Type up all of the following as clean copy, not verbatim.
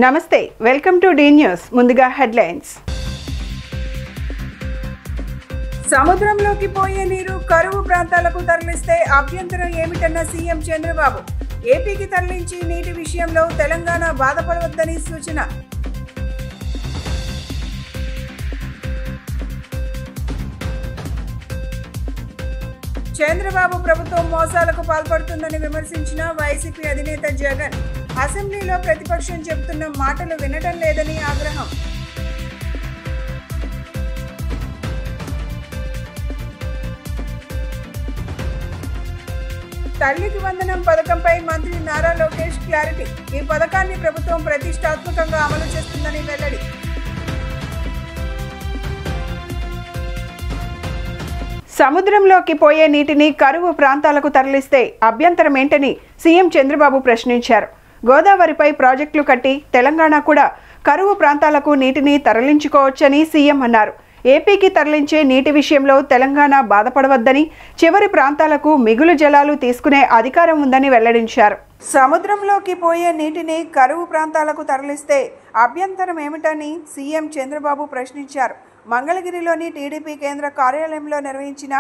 నమస్తే welcome to D news ముందుగా headlines సముద్రంలోకి పోయే నీరు కరువు ప్రాంతాలకు తరలిస్తే అభ్యంతరం ఏమిటన్న సీఎం చంద్రబాబు ఏపీకి తరలించి నీటి విషయంలో తెలంగాణ బాధపడవద్దని సూచన చంద్రబాబు ప్రభుత్వం మోసాలకు పాల్పడుతుందని విమర్శించిన వైసీపీ అధినేత జగన్ అసెంబ్లీలో ప్రతిపక్షం చెబుతున్న మాటలు వినటం లేదని ఆగ్రహం తల్లికి వందనం పథకంపై మంత్రి నారా లోకేష్ క్లారిటీ ఈ పథకాన్ని ప్రభుత్వం ప్రతిష్టాత్మకంగా అమలు చేస్తుందని వెల్లడి సముద్రంలోకి పోయే నీటిని కరువు ప్రాంతాలకు తరలిస్తే అభ్యంతరం ఏంటని సీఎం చంద్రబాబు ప్రశ్నించారు. గోదావరిపై ప్రాజెక్టులు కట్టి తెలంగాణ కూడా కరువు ప్రాంతాలకు నీటిని తరలించుకోవచ్చని సీఎం అన్నారు. ఏపీకి తరలించే నీటి విషయంలో తెలంగాణ బాధపడవద్దని, చివరి ప్రాంతాలకు మిగులు జలాలు తీసుకునే అధికారం ఉందని వెల్లడించారు. సముద్రంలోకి పోయే నీటిని కరువు ప్రాంతాలకు తరలిస్తే అభ్యంతరం ఏమిటని సీఎం చంద్రబాబు ప్రశ్నించారు. మంగళగిరిలోని టీడీపీ కేంద్ర కార్యాలయంలో నిర్వహించిన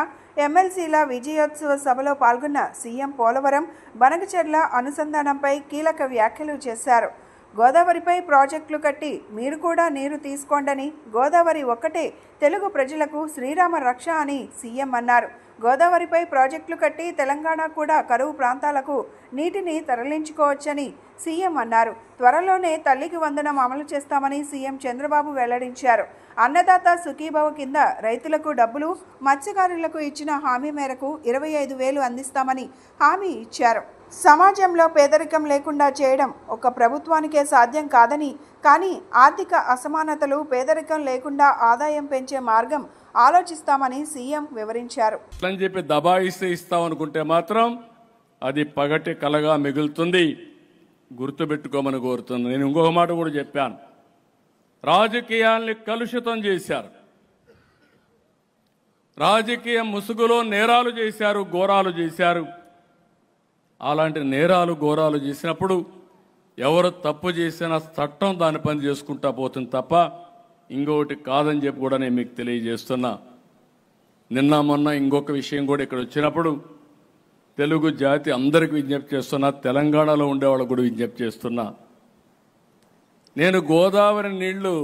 ఎమ్మెల్సీల విజయోత్సవ సభలో పాల్గొన్న సీఎం పోలవరం, బనకచెర్ల అనుసంధానంపై కీలక వ్యాఖ్యలు చేశారు. గోదావరిపై ప్రాజెక్టులు కట్టి మీరు కూడా నీరు తీసుకోండని, గోదావరి ఒక్కటే తెలుగు ప్రజలకు శ్రీరామ రక్ష అని సీఎం అన్నారు. గోదావరిపై ప్రాజెక్టులు కట్టి తెలంగాణ కూడా కరువు ప్రాంతాలకు నీటిని తరలించుకోవచ్చని సీఎం అన్నారు. త్వరలోనే తల్లికి వందనం అమలు చేస్తామని సీఎం చంద్రబాబు వెల్లడించారు. అన్నదాత సుఖీభవ కింద రైతులకు డబ్బులు, మత్స్యకారులకు ఇచ్చిన హామీ మేరకు 25,000 అందిస్తామని హామీ ఇచ్చారు. సమాజంలో పేదరికం లేకుండా చేయడం ఒక ప్రభుత్వానికే సాధ్యం కాదని, కానీ ఆర్థిక అసమానతలు, పేదరికం లేకుండా ఆదాయం పెంచే మార్గం ఆలోచిస్తామని సీఎం వివరించారు. అని చెప్పి దబాయిస్తే ఇస్తామనుకుంటే మాత్రం అది పగటి కలగా మిగులుతుంది, గుర్తుపెట్టుకోమని కోరుతుంది. నేను ఇంకొక మాట కూడా చెప్పాను, రాజకీయాల్ని కలుషితం చేశారు, రాజకీయ ముసుగులో నేరాలు చేశారు, ఘోరాలు చేశారు. అలాంటి నేరాలు ఘోరాలు చేసినప్పుడు ఎవరు తప్పు చేసినా చట్టం దాని పని చేసుకుంటా పోతుంది తప్ప ఇంకొకటి కాదని చెప్పి కూడా నేను మీకు తెలియజేస్తున్నా. నిన్న మొన్న ఇంకొక విషయం కూడా ఇక్కడ వచ్చినప్పుడు తెలుగు జాతి అందరికీ విజ్ఞప్తి చేస్తున్నా, తెలంగాణలో ఉండేవాళ్ళకు కూడా విజ్ఞప్తి చేస్తున్నా. నేను గోదావరి నీళ్లు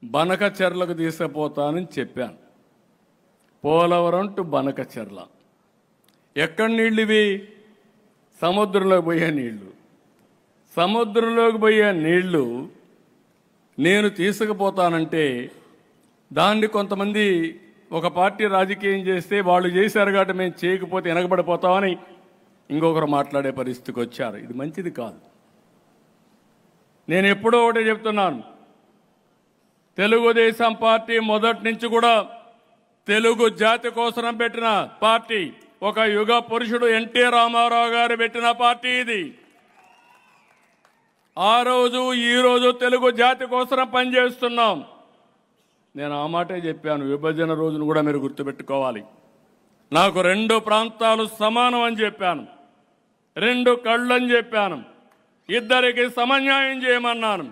బనకచెర్లకు తీసుకుపోతానని చెప్పాను. పోలవరం టు బనకచెర్ల ఎక్కడి నీళ్ళు ఇవి? సముద్రంలోకి పోయే నీళ్లు. సముద్రంలోకి పోయే నీళ్లు నేను తీసుకుపోతానంటే దాన్ని కొంతమంది ఒక పార్టీ రాజకీయం చేస్తే వాళ్ళు చేశారు కాబట్టి మేము చేయకపోతే వెనకబడిపోతామని ఇంకొకరు మాట్లాడే పరిస్థితికి వచ్చారు. ఇది మంచిది కాదు. నేను ఎప్పుడో ఒకటే చెప్తున్నాను, తెలుగుదేశం పార్టీ మొదటి నుంచి కూడా తెలుగు జాతి కోసం పెట్టిన పార్టీ, ఒక యుగ పురుషుడు ఎన్టీ రామారావు గారు పెట్టిన పార్టీ ఇది. ఆ రోజు ఈ రోజు తెలుగు జాతి కోసం పనిచేస్తున్నాం. నేను ఆ మాటే చెప్పాను, విభజన రోజును కూడా మీరు గుర్తుపెట్టుకోవాలి. నాకు 2 ప్రాంతాలు సమానం అని చెప్పాను, 2 కళ్ళు అని చెప్పాను, ఇద్దరికి సమన్యాయం చేయమన్నాను.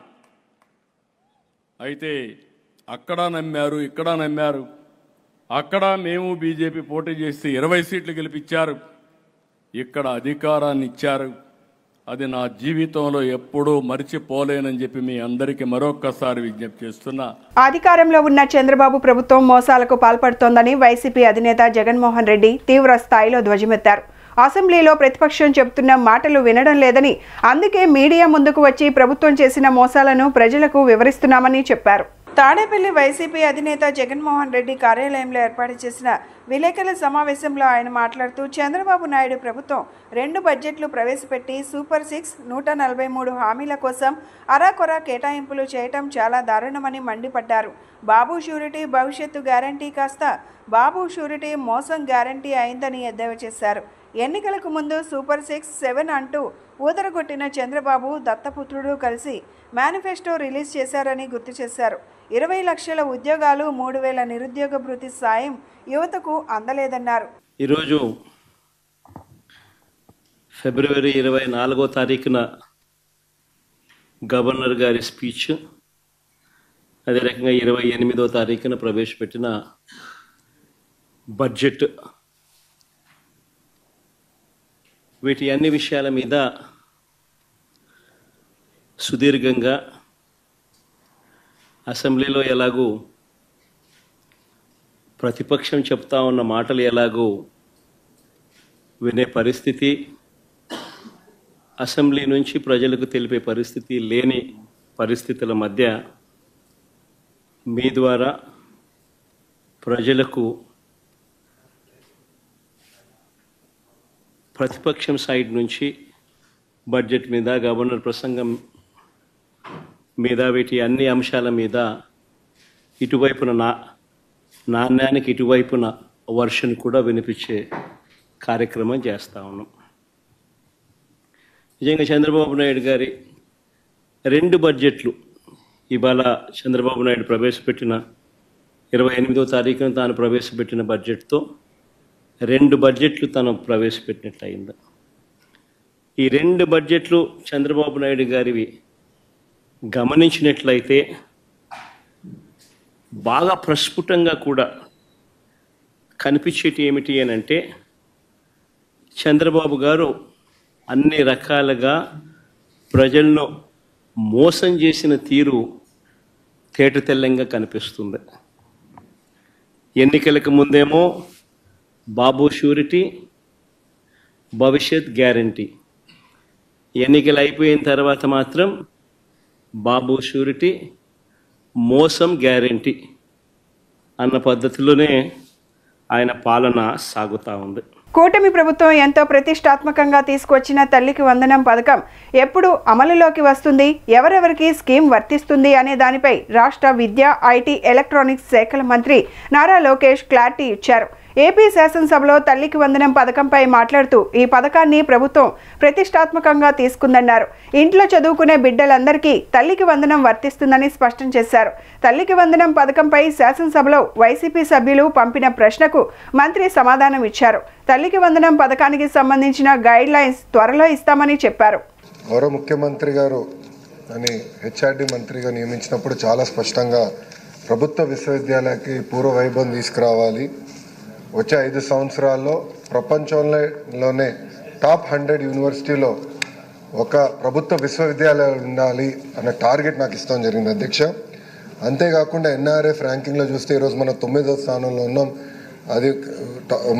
అయితే అక్కడ నమ్మారు, ఇక్కడ నమ్మారు. అక్కడ మేము బీజేపీ పోటీ చేసి 20 సీట్లు గెలిపించారు, ఇక్కడ అధికారాన్ని ఇచ్చారు. అది నా జీవితంలో ఎప్పుడూ మర్చిపోలేనని చెప్పి మీ అందరికీ మరొక్కసారి విజ్ఞప్తి చేస్తున్నా. అధికారంలో ఉన్న చంద్రబాబు ప్రభుత్వం మోసాలకు పాల్పడుతోందని వైసీపీ అధినేత జగన్మోహన్ రెడ్డి తీవ్ర స్థాయిలో ధ్వజమెత్తారు. అసెంబ్లీలో ప్రతిపక్షం చెబుతున్న మాటలు వినడం లేదని, అందుకే మీడియా ముందుకు వచ్చి ప్రభుత్వం చేసిన మోసాలను ప్రజలకు వివరిస్తున్నామని చెప్పారు. తాడేపల్లి వైసీపీ అధినేత జగన్మోహన్ రెడ్డి కార్యాలయంలో ఏర్పాటు చేసిన విలేకరుల సమావేశంలో ఆయన మాట్లాడుతూ, చంద్రబాబు నాయుడు ప్రభుత్వం 2 బడ్జెట్లు ప్రవేశపెట్టి సూపర్ 6 143 హామీల కోసం అరాకొరా కేటాయింపులు చేయటం చాలా దారుణమని మండిపడ్డారు. బాబు షూరిటీ భవిష్యత్తు గ్యారంటీ కాస్త బాబు షూరిటీ మోసం గ్యారంటీ అయిందని ఎద్దేవా చేశారు. ఎన్నికలకు ముందు సూపర్ 6, 7 అంటూ ఊదరగొట్టిన చంద్రబాబు దత్తపుత్రుడు కలిసి మేనిఫెస్టో రిలీజ్ చేశారని గుర్తు చేశారు. 20 లక్షల ఉద్యోగాలు, 3,000 నిరుద్యోగ భృతి సాయం యువతకు అందలేదన్నారు. ఈరోజు ఫిబ్రవరి 24వ తారీఖున గవర్నర్ గారి స్పీచ్, అదే రకంగా 28వ తారీఖున ప్రవేశపెట్టిన బడ్జెట్, వీటి అన్ని విషయాల మీద సుదీర్ఘంగా అసెంబ్లీలో ఎలాగూ ప్రతిపక్షం చెప్తా ఉన్న మాటలు ఎలాగూ వినే పరిస్థితి, అసెంబ్లీ నుంచి ప్రజలకు తెలిపే పరిస్థితి లేని పరిస్థితుల మధ్య మీ ద్వారా ప్రజలకు ప్రతిపక్షం సైడ్ నుంచి బడ్జెట్ మీద, గవర్నర్ ప్రసంగం మీద, వీటి అన్ని అంశాల మీద ఇటువైపున నాణ్యానికి ఇటువైపున వర్షన్ కూడా వినిపించే కార్యక్రమం చేస్తూ ఉన్నాం. నిజంగా చంద్రబాబు నాయుడు గారి 2 బడ్జెట్లు, ఇవాళ చంద్రబాబు నాయుడు ప్రవేశపెట్టిన 28వ తారీఖున తాను ప్రవేశపెట్టిన బడ్జెట్తో 2 బడ్జెట్లు తను ప్రవేశపెట్టినట్లయింది. ఈ 2 బడ్జెట్లు చంద్రబాబు నాయుడు గారివి గమనించినట్లయితే బాగా ప్రస్ఫుటంగా కూడా కనిపించేటి ఏమిటి అని అంటే, చంద్రబాబు గారు అన్ని రకాలుగా ప్రజలను మోసం చేసిన తీరు తేటతెల్లంగా కనిపిస్తుంది. ఎన్నికలకు ముందేమో బాబు షూరిటీ, భవిష్యత్ గ్యారంటీ, ఎన్నికలు అయిపోయిన తర్వాత మాత్రం బాబు షూరిటీ, మోసం గ్యారంటీ అన్న పద్ధతిలోనే ఆయన పాలన సాగుతూ ఉంది. కూటమి ప్రభుత్వం ఎంతో ప్రతిష్టాత్మకంగా తీసుకొచ్చిన తల్లికి వందనం పథకం ఎప్పుడు అమలులోకి వస్తుంది, ఎవరెవరికి స్కీమ్ వర్తిస్తుంది అనే దానిపై రాష్ట్ర విద్యా, ఐటీ, ఎలక్ట్రానిక్స్ శాఖల మంత్రి నారా లోకేష్ క్లారిటీ ఇచ్చారు. ఏపీ శాసనసభలో తల్లికి వందనం పథకంపై మాట్లాడుతూ ఈ పథకాన్ని ప్రభుత్వం ప్రతిష్టాత్మకంగా తీసుకుందన్నారు. ఇంట్లో చదువుకునే బిడ్డలందరికీ తల్లికి వందనం వర్తిస్తుందని స్పష్టం చేశారు. తల్లికి వందనం పథకంపై శాసనసభలో వైసీపీ సభ్యులు పంపిన ప్రశ్నకు మంత్రి సమాధానం ఇచ్చారు. తల్లికి వందనం పథకానికి సంబంధించిన గైడ్ లైన్స్ త్వరలో ఇస్తామని చెప్పారు. గౌరవ ముఖ్యమంత్రి గారు అని హెచ్ఆర్డి మంత్రిగా నియమించినప్పుడు చాలా స్పష్టంగా ప్రభుత్వ విశ్వవిద్యాలయానికి పూర్వ వైభవం తీసుకురావాలి, వచ్చే 5 సంవత్సరాల్లో ప్రపంచంలోనే టాప్ 100 యూనివర్సిటీలో ఒక ప్రభుత్వ విశ్వవిద్యాలయం ఉండాలి అనే టార్గెట్ నాకు ఇస్తాం జరిగింది అధ్యక్ష. అంతేకాకుండా ఎన్ఆర్ఎఫ్ ర్యాంకింగ్లో చూస్తే ఈరోజు మనం 9వ స్థానంలో ఉన్నాం, అది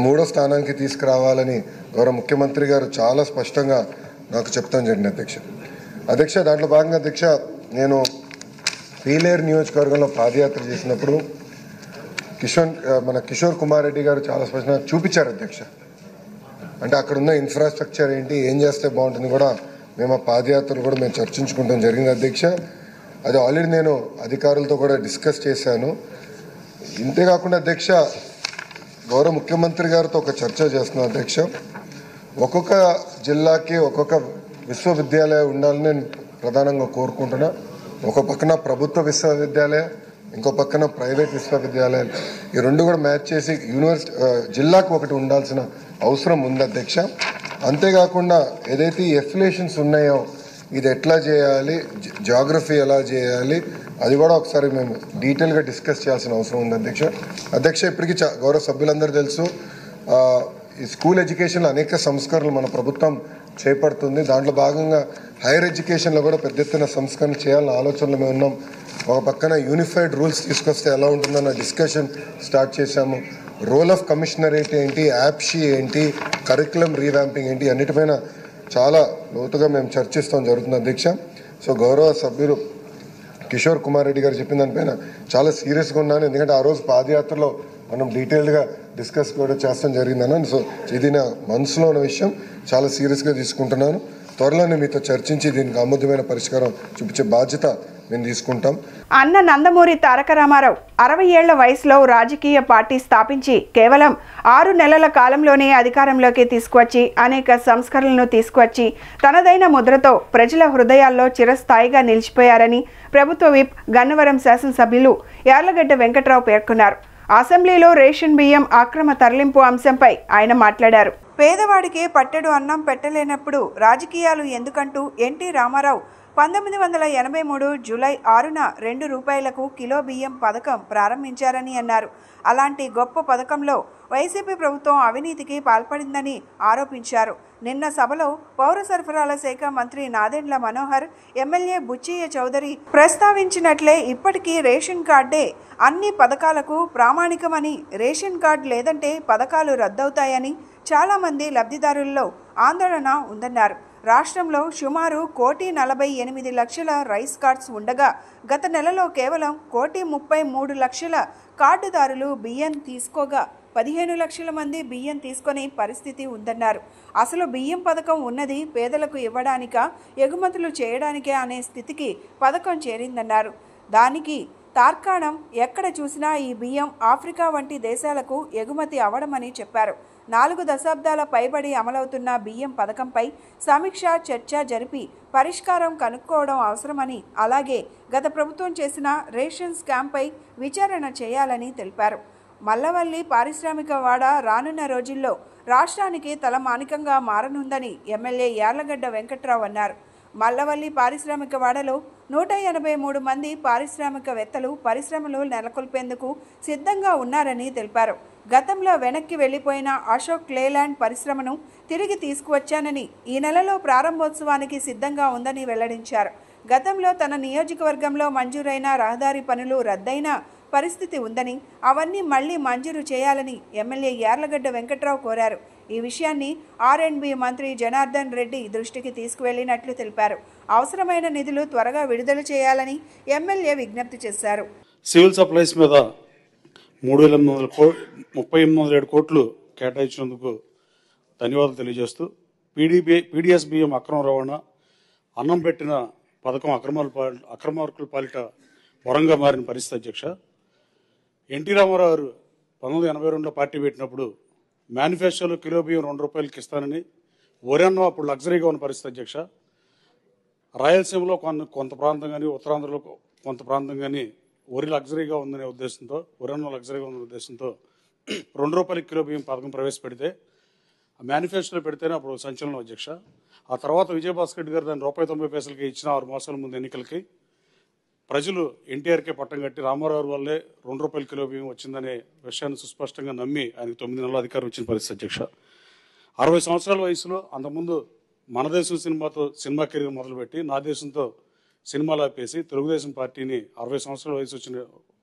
3వ స్థానానికి తీసుకురావాలని గౌరవ ముఖ్యమంత్రి గారు చాలా స్పష్టంగా నాకు చెప్తాం జరిగింది అధ్యక్ష. దాంట్లో భాగంగా అధ్యక్ష, నేను పీలేరు నియోజకవర్గంలో పాదయాత్ర చేసినప్పుడు మన కిషోర్ కుమార్ రెడ్డి గారు చాలా స్పష్టంగా చూపించారు అధ్యక్ష. అంటే అక్కడ ఉన్న ఇన్ఫ్రాస్ట్రక్చర్ ఏంటి, ఏం చేస్తే బాగుంటుంది కూడా మేము ఆ పాదయాత్రలు కూడా మేము చర్చించుకుంటాం జరిగింది అధ్యక్ష. అది ఆల్రెడీ నేను అధికారులతో కూడా డిస్కస్ చేశాను. ఇంతేకాకుండా అధ్యక్ష, గౌరవ ముఖ్యమంత్రి గారితో ఒక చర్చ చేస్తున్నాను అధ్యక్ష. ఒక్కొక్క జిల్లాకి ఒక్కొక్క విశ్వవిద్యాలయం ఉండాలని నేను ప్రధానంగా కోరుకుంటున్నా. ఒక పక్కన ప్రభుత్వ విశ్వవిద్యాలయం, ఇంకో పక్కన ప్రైవేట్ విశ్వవిద్యాలయాలు, ఈ 2 కూడా మ్యాచ్ చేసి యూనివర్సిటీ జిల్లాకు ఒకటి ఉండాల్సిన అవసరం ఉంది అధ్యక్ష. అంతేకాకుండా ఏదైతే ఈ ఎఫిలియేషన్స్ ఉన్నాయో ఇది ఎట్లా చేయాలి, జాగ్రఫీ ఎలా చేయాలి, అది కూడా ఒకసారి మేము డీటెయిల్గా డిస్కస్ చేయాల్సిన అవసరం ఉంది అధ్యక్ష. ఇప్పటికీ గౌరవ సభ్యులందరూ తెలుసు, ఈ స్కూల్ ఎడ్యుకేషన్లో అనేక సంస్కరణలు మన ప్రభుత్వం చేపడుతుంది. దాంట్లో భాగంగా హైయర్ ఎడ్యుకేషన్లో కూడా పెద్ద ఎత్తున సంస్కరణ చేయాలన్న ఆలోచనలో మేము ఉన్నాం. ఒక పక్కన యూనిఫైడ్ రూల్స్ తీసుకొస్తే ఎలా ఉంటుందన్న డిస్కషన్ స్టార్ట్ చేశాము. రోల్ ఆఫ్ కమిషనరేట్ ఏంటి, యాప్షీ ఏంటి, కరికులం రీవ్యాంపింగ్ ఏంటి, అన్నిటిపైన చాలా లోతుగా మేము చర్చిస్తాం జరుగుతుంది అధ్యక్ష. సో గౌరవ సభ్యులు కిషోర్ కుమార్ రెడ్డి గారు చెప్పిన దానిపైన చాలా సీరియస్గా ఉన్నాను, ఎందుకంటే ఆ రోజు పాదయాత్రలో మనం డీటెయిల్డ్గా డిస్కస్ కూడా చేస్తాం జరిగిందన్న. సో ఇది నా మనసులో ఉన్న విషయం, చాలా సీరియస్గా తీసుకుంటున్నాను. త్వరలోనే మీతో చర్చించి దీనికి ఆమోదమైన పరిష్కారం చూపించే బాధ్యత మేము తీసుకుంటాం. అన్న నందమూరి తారక రామారావు 60 ఏళ్ల వయసులో రాజకీయ పార్టీ స్థాపించి కేవలం 6 నెలల కాలంలోనే అధికారంలోకి తీసుకువచ్చి అనేక సంస్కరణలను తీసుకువచ్చి తనదైన ముద్రతో ప్రజల హృదయాల్లో చిరస్థాయిగా నిలిచిపోయారని ప్రభుత్వ విప్ గన్నవరం శాసనసభ్యులు యార్లగడ్డ వెంకట్రావు పేర్కొన్నారు. అసెంబ్లీలో రేషన్ బియ్యం అక్రమ తరలింపు అంశంపై ఆయన మాట్లాడారు. పేదవాడికి పట్టెడు అన్నం పెట్టలేనప్పుడు రాజకీయాలు ఎందుకంటూ ఎన్టీ రామారావు 1983 జూలై 6న 2 రూపాయలకు కిలో బియ్యం పథకం ప్రారంభించారని అన్నారు. అలాంటి గొప్ప పథకంలో వైసీపీ ప్రభుత్వం అవినీతికి పాల్పడిందని ఆరోపించారు. నిన్న సభలో పౌర సరఫరాల శాఖ మంత్రి నాదెండ్ల మనోహర్, ఎమ్మెల్యే బుచ్చయ్య చౌదరి ప్రస్తావించినట్లే ఇప్పటికీ రేషన్ కార్డే అన్ని పథకాలకు ప్రామాణికమని, రేషన్ కార్డు లేదంటే పథకాలు రద్దవుతాయని చాలామంది లబ్ధిదారుల్లో ఆందోళన ఉందన్నారు. రాష్ట్రంలో సుమారు 1,48,00,000 రైస్ కార్డ్స్ ఉండగా గత నెలలో కేవలం 1,33,00,000 కార్డుదారులు బియ్యం తీసుకోగా 15 లక్షల మంది బియ్యం తీసుకునే పరిస్థితి ఉందన్నారు. అసలు బియ్యం పథకం ఉన్నది పేదలకు ఇవ్వడానికా, ఎగుమతులు చేయడానికే అనే స్థితికి పథకం చేరిందన్నారు. దానికి తార్కాణం ఎక్కడ చూసినా ఈ బియ్యం ఆఫ్రికా వంటి దేశాలకు ఎగుమతి అవడమని చెప్పారు. 4 దశాబ్దాల పైబడి అమలవుతున్న బియ్యం పథకంపై సమీక్ష, చర్చ జరిపి పరిష్కారం కనుక్కోవడం అవసరమని, అలాగే గత ప్రభుత్వం చేసిన రేషన్ స్కామ్పై విచారణ చేయాలని తెలిపారు. మల్లవల్లి పారిశ్రామిక వాడ రానున్న రోజుల్లో రాష్ట్రానికి తలమానికంగా మారనుందని ఎమ్మెల్యే యార్లగడ్డ వెంకట్రావు అన్నారు. మల్లవల్లి పారిశ్రామిక వాడలో 183 మంది పారిశ్రామికవేత్తలు పరిశ్రమలు నెలకొల్పేందుకు సిద్ధంగా ఉన్నారని తెలిపారు. గతంలో వెనక్కి వెళ్లిపోయిన అశోక్ లేలాండ్ పరిశ్రమను తిరిగి తీసుకువచ్చానని, ఈ నెలలో ప్రారంభోత్సవానికి సిద్ధంగా ఉందని వెల్లడించారు. గతంలో తన నియోజకవర్గంలో మంజూరైన రహదారి పనులు రద్దయిన పరిస్థితి ఉందని, అవన్నీ మళ్లీ మంజూరు చేయాలని ఎమ్మెల్యే యార్లగడ్డ వెంకట్రావు కోరారు. ఈ విషయాన్ని R&B మంత్రి జనార్దన్ రెడ్డి దృష్టికి తీసుకువెళ్లినట్లు తెలిపారు. అవసరమైన నిధులు త్వరగా విడుదల చేయాలని ఎమ్మెల్యే విజ్ఞప్తి చేశారు. సివిల్ సప్లైస్ మీద 3,837 కోట్లు కేటాయించినందుకు ధన్యవాదాలు తెలియజేస్తూ, పీడీఎస్ బియ్యం అక్రమ రవాణా, అన్నం పెట్టిన పథకం అక్రమార్కుల పాలిట వరంగా మారిన పరిస్థితి అధ్యక్ష. ఎన్టీ రామారావు గారు 1982లో పార్టీ పెట్టినప్పుడు మేనిఫెస్టోలో కిలో బియ్యం 2 రూపాయలకి ఇస్తానని, వరన్న అప్పుడు లగ్జరీగా ఉన్న పరిస్థితి అధ్యక్ష. రాయలసీమలో కొంత ప్రాంతం కానీ, ఉత్తరాంధ్రలో కొంత ప్రాంతం కానీ వరి లగ్జరీగా ఉందనే ఉద్దేశంతో, వరన్న లగ్జరీగా ఉందనే ఉద్దేశంతో 2 రూపాయలకి కిలో బియ్యం పథకం ప్రవేశపెడితే, ఆ మేనిఫెస్టోలో పెడితేనే అప్పుడు సంచలనం అధ్యక్ష. ఆ తర్వాత విజయభాస్కర్ రెడ్డి గారు దాన్ని ₹1.90 ఇచ్చిన 6 మాసాల ముందు ఎన్నికలకి ప్రజలు ఎన్టీఆర్కే పట్టం కట్టి రామారావు వల్లే 2 రూపాయల కిలో బియ్యం వచ్చిందనే విషయాన్ని సుస్పష్టంగా నమ్మి ఆయనకు 9 నెలల అధికారం వచ్చిన పరిస్థితి అధ్యక్ష. 60 సంవత్సరాల వయసులో అంతకుముందు మన దేశం సినిమాతో సినిమా కెరీర్ మొదలుపెట్టి నా దేశంతో సినిమాలు ఆపేసి తెలుగుదేశం పార్టీని 60 సంవత్సరాల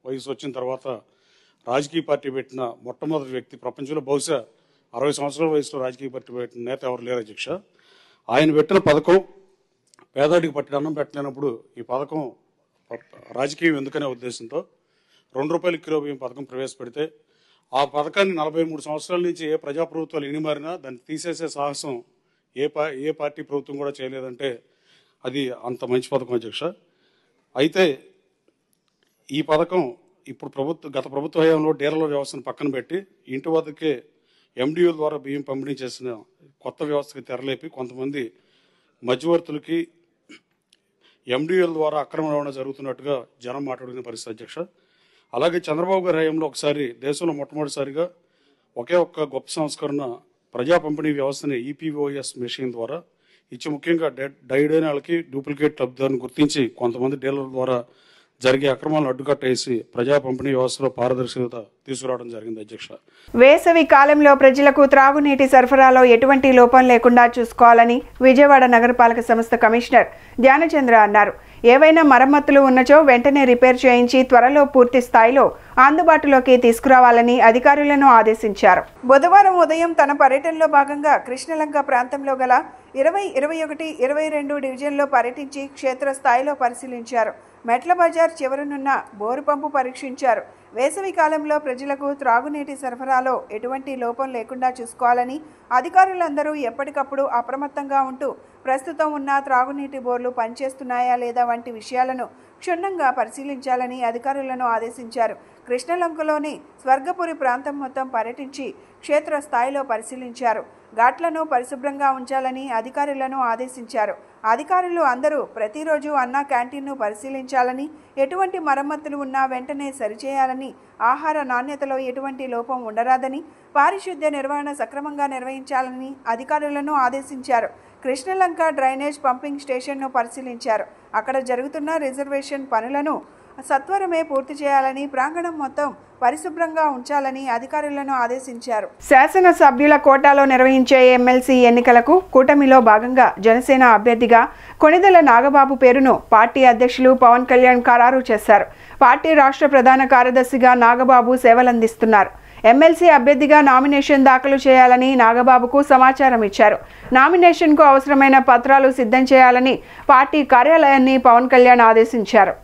వయసు వచ్చిన తర్వాత రాజకీయ పార్టీ పెట్టిన మొట్టమొదటి వ్యక్తి ప్రపంచంలో, బహుశా 60 సంవత్సరాల వయసులో రాజకీయ పార్టీ పెట్టిన నేత ఎవరు లేరు అధ్యక్ష. ఆయన పెట్టిన పథకం పేదాడికి పట్టిన అన్నం పెట్టలేనప్పుడు ఈ పథకం రాజకీయం ఎందుకనే ఉద్దేశంతో 2 రూపాయల కిలో బియ్యం పథకం ప్రవేశపెడితే, ఆ పథకాన్ని 43 సంవత్సరాల నుంచి ఏ ప్రజాప్రభుత్వాలు ఎన్ని మారినా దాన్ని తీసేసే సాహసం ఏ పార్టీ ప్రభుత్వం కూడా చేయలేదంటే అది అంత మంచి పథకం అధ్యక్ష. అయితే ఈ పథకం ఇప్పుడు గత ప్రభుత్వ హయాంలో డీలర్ల వ్యవస్థను పక్కన పెట్టి ఇంటి వద్దకే MDO ద్వారా బియ్యం పంపిణీ చేసిన కొత్త వ్యవస్థకి తెరలేపి కొంతమంది మధ్యవర్తులకి MDO ద్వారా అక్రమ రవాణా జరుగుతున్నట్టుగా జనం మాట్లాడుకునే పరిస్థితి అధ్యక్ష. అలాగే చంద్రబాబు గారి హయాంలో ఒకసారి దేశంలో మొట్టమొదటిసారిగా ఒకే ఒక్క గొప్ప సంస్కరణ ప్రజా పంపిణీ వ్యవస్థని EPOS మెషిన్ ద్వారా ఇచ్చి, ముఖ్యంగా డైడైన వాళ్ళకి డూప్లికేట్ లబ్ధిదారుని గుర్తించి కొంతమంది డీలర్ల ద్వారా జరిగే అక్రమాలను అడ్డుకట్టేసి ప్రజా పంపిణీ వ్యవస్థలో పారదర్శకత తీసుకురావడం జరిగింది అధ్యక్ష. వేసవి కాలంలో ప్రజలకు త్రాగునీటి సరఫరాలో ఎటువంటి లోపం లేకుండా చూసుకోవాలని విజయవాడ నగరపాలక సంస్థ కమిషనర్ ధ్యానచంద్ర అన్నారు. ఏవైనా మరమ్మతులు ఉన్నచో వెంటనే రిపేర్ చేయించి త్వరలో పూర్తి స్థాయిలో అందుబాటులోకి తీసుకురావాలని అధికారులను ఆదేశించారు. బుధవారం ఉదయం తన పర్యటనలో భాగంగా కృష్ణలంక ప్రాంతంలో గల 20, 21, 22 డివిజన్లో పర్యటించి క్షేత్రస్థాయిలో పరిశీలించారు. మెట్ల బజార్ చివరనున్న బోరు పంపు పరీక్షించారు. వేసవి కాలంలో ప్రజలకు త్రాగునీటి సరఫరాలో ఎటువంటి లోపం లేకుండా చూసుకోవాలని, అధికారులందరూ ఎప్పటికప్పుడు అప్రమత్తంగా ఉంటూ ప్రస్తుతం ఉన్న త్రాగునీటి బోర్లు పనిచేస్తున్నాయా లేదా వంటి విషయాలను క్షుణ్ణంగా పరిశీలించాలని అధికారులను ఆదేశించారు. కృష్ణలంకలోని స్వర్గపురి ప్రాంతం మొత్తం పర్యటించి క్షేత్రస్థాయిలో పరిశీలించారు. ఘాట్లను పరిశుభ్రంగా ఉంచాలని అధికారులను ఆదేశించారు. అధికారులు అందరూ ప్రతిరోజు అన్నా క్యాంటీన్ను పరిశీలించాలని, ఎటువంటి మరమ్మతులు ఉన్నా వెంటనే సరిచేయాలని, ఆహార నాణ్యతలో ఎటువంటి లోపం ఉండరాదని, పారిశుద్ధ్య నిర్వహణ సక్రమంగా నిర్వహించాలని అధికారులను ఆదేశించారు. కృష్ణలంక డ్రైనేజ్ పంపింగ్ స్టేషన్ను పరిశీలించారు. అక్కడ జరుగుతున్న రిజర్వేషన్ పనులను సత్వరమే పూర్తి చేయాలని, ప్రాంగణం మొత్తం పరిశుభ్రంగా ఉంచాలని అధికారులను ఆదేశించారు. శాసనసభ్యుల కోటాలో నిర్వహించే ఎమ్మెల్సీ ఎన్నికలకు కూటమిలో భాగంగా జనసేన అభ్యర్థిగా కొణిదెల నాగబాబు పేరును పార్టీ అధ్యక్షులు పవన్ కళ్యాణ్ ఖరారు చేశారు. పార్టీ రాష్ట్ర ప్రధాన కార్యదర్శిగా నాగబాబు సేవలందిస్తున్నారు. ఎమ్మెల్సీ అభ్యర్థిగా నామినేషన్ దాఖలు చేయాలని నాగబాబుకు సమాచారం ఇచ్చారు. నామినేషన్కు అవసరమైన పత్రాలు సిద్ధం చేయాలని పార్టీ కార్యాలయాన్ని పవన్ కళ్యాణ్ ఆదేశించారు.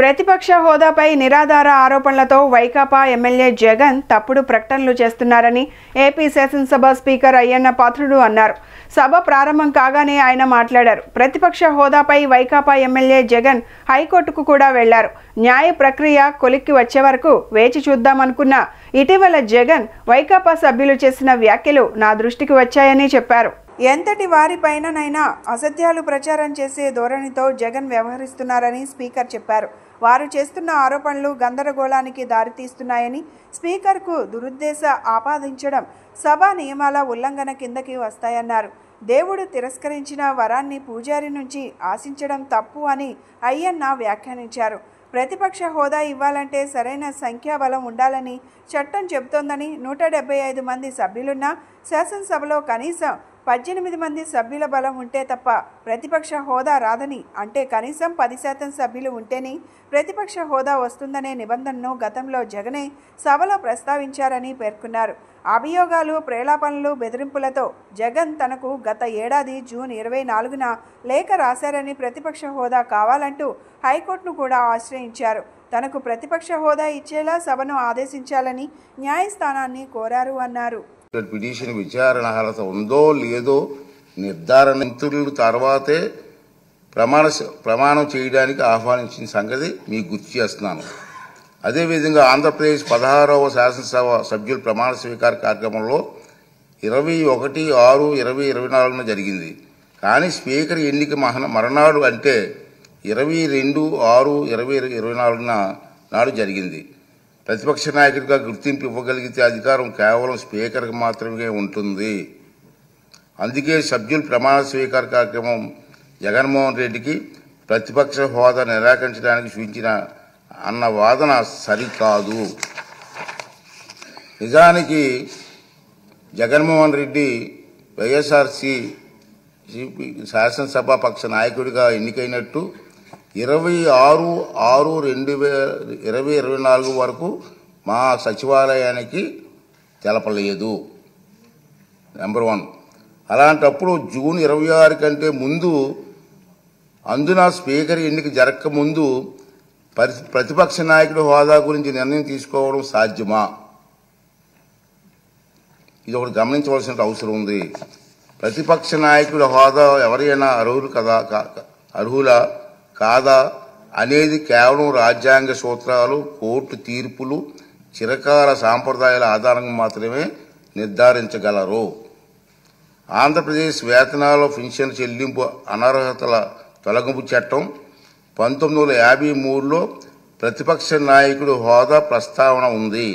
ప్రతిపక్ష హోదాపై నిరాధార ఆరోపణలతో వైకాపా ఎమ్మెల్యే జగన్ తప్పుడు ప్రకటనలు చేస్తున్నారని ఏపీ శాసనసభ స్పీకర్ అయ్యన్న పాత్రుడు అన్నారు. సభ ప్రారంభం కాగానే ఆయన మాట్లాడారు. ప్రతిపక్ష హోదాపై వైకాపా ఎమ్మెల్యే జగన్ హైకోర్టుకు కూడా వెళ్లారు. న్యాయ ప్రక్రియ కొలిక్కి వచ్చే వరకు వేచి చూద్దామనుకున్న ఇటీవల జగన్ వైకాపా సభ్యులు చేసిన వ్యాఖ్యలు నా దృష్టికి వచ్చాయని చెప్పారు. ఎంతటి వారిపైననైనా అసత్యాలు ప్రచారం చేసే ధోరణితో జగన్ వ్యవహరిస్తున్నారని స్పీకర్ చెప్పారు. వారు చేస్తున్న ఆరోపణలు గందరగోళానికి దారితీస్తున్నాయని, స్పీకర్కు దురుద్దేశ ఆపాదించడం సభా నియమాల ఉల్లంఘన కిందకి వస్తాయన్నారు. దేవుడు తిరస్కరించిన వరాన్ని పూజారి నుంచి ఆశించడం తప్పు అని అయ్యన్న వ్యాఖ్యానించారు. ప్రతిపక్ష హోదా ఇవ్వాలంటే సరైన సంఖ్యాబలం ఉండాలని చట్టం చెబుతోందని, 175 మంది సభ్యులున్న శాసనసభలో కనీసం 18 మంది సభ్యుల బలం ఉంటే తప్ప ప్రతిపక్ష హోదా రాదని, అంటే కనీసం 10% సభ్యులు ఉంటేనే ప్రతిపక్ష హోదా వస్తుందనే నిబంధనను గతంలో జగనే సభలో ప్రస్తావించారని పేర్కొన్నారు. అభియోగాలు, ప్రేలాపనలు, బెదిరింపులతో జగన్ తనకు గత ఏడాది జూన్ 24న లేఖ రాశారని, ప్రతిపక్ష హోదా కావాలంటూ హైకోర్టును కూడా ఆశ్రయించారు. తనకు ప్రతిపక్ష హోదా ఇచ్చేలా సభను ఆదేశించాలని న్యాయస్థానాన్ని కోరారు అన్నారు. పిటిషన్ విచారణ అర్హత ఉందో లేదో నిర్ధారణ మంత్రులు తర్వాతే ప్రమాణం చేయడానికి ఆహ్వానించిన సంగతి మీకు గుర్తు చేస్తున్నాను. అదేవిధంగా ఆంధ్రప్రదేశ్ 16వ శాసనసభ సభ్యుల ప్రమాణ స్వీకార కార్యక్రమంలో 21/6/2024 జరిగింది. కానీ స్పీకర్ ఎన్నిక మరణాడు అంటే 22/6/2024 నాడు జరిగింది. ప్రతిపక్ష నాయకుడిగా గుర్తింపు ఇవ్వగలిగితే అధికారం కేవలం స్పీకర్కి మాత్రమే ఉంటుంది. అందుకే సభ్యుల ప్రమాణ స్వీకార కార్యక్రమం జగన్మోహన్ రెడ్డికి ప్రతిపక్ష హోదా నిరాకరించడానికి సూచించిన అన్న వాదన సరికాదు. నిజానికి జగన్మోహన్ రెడ్డి వైఎస్ఆర్సీ శాసనసభ పక్ష నాయకుడిగా ఎన్నికైనట్టు 26/6/2024 వరకు మా సచివాలయానికి తెలపలేదు. నెంబర్ 1. అలాంటప్పుడు జూన్ 26 కంటే ముందు, అందున స్పీకర్ ఎన్నిక జరగక ముందు ప్రతిపక్ష నాయకుడి హోదా గురించి నిర్ణయం తీసుకోవడం సాధ్యమా? ఇది ఒకటి గమనించవలసిన అవసరం ఉంది. ప్రతిపక్ష నాయకుడి హోదా ఎవరైనా అర్హులా కాదా అనేది కేవలం రాజ్యాంగ సూత్రాలు, కోర్టు తీర్పులు, చిరకాల సాంప్రదాయాల ఆధారంగా మాత్రమే నిర్ధారించగలరు. ఆంధ్రప్రదేశ్ వేతనాల పెన్షన్ చెల్లింపు అనర్హతల తొలగింపు చట్టం 1953లో ప్రతిపక్ష నాయకుడి హోదా ప్రస్తావన ఉంది.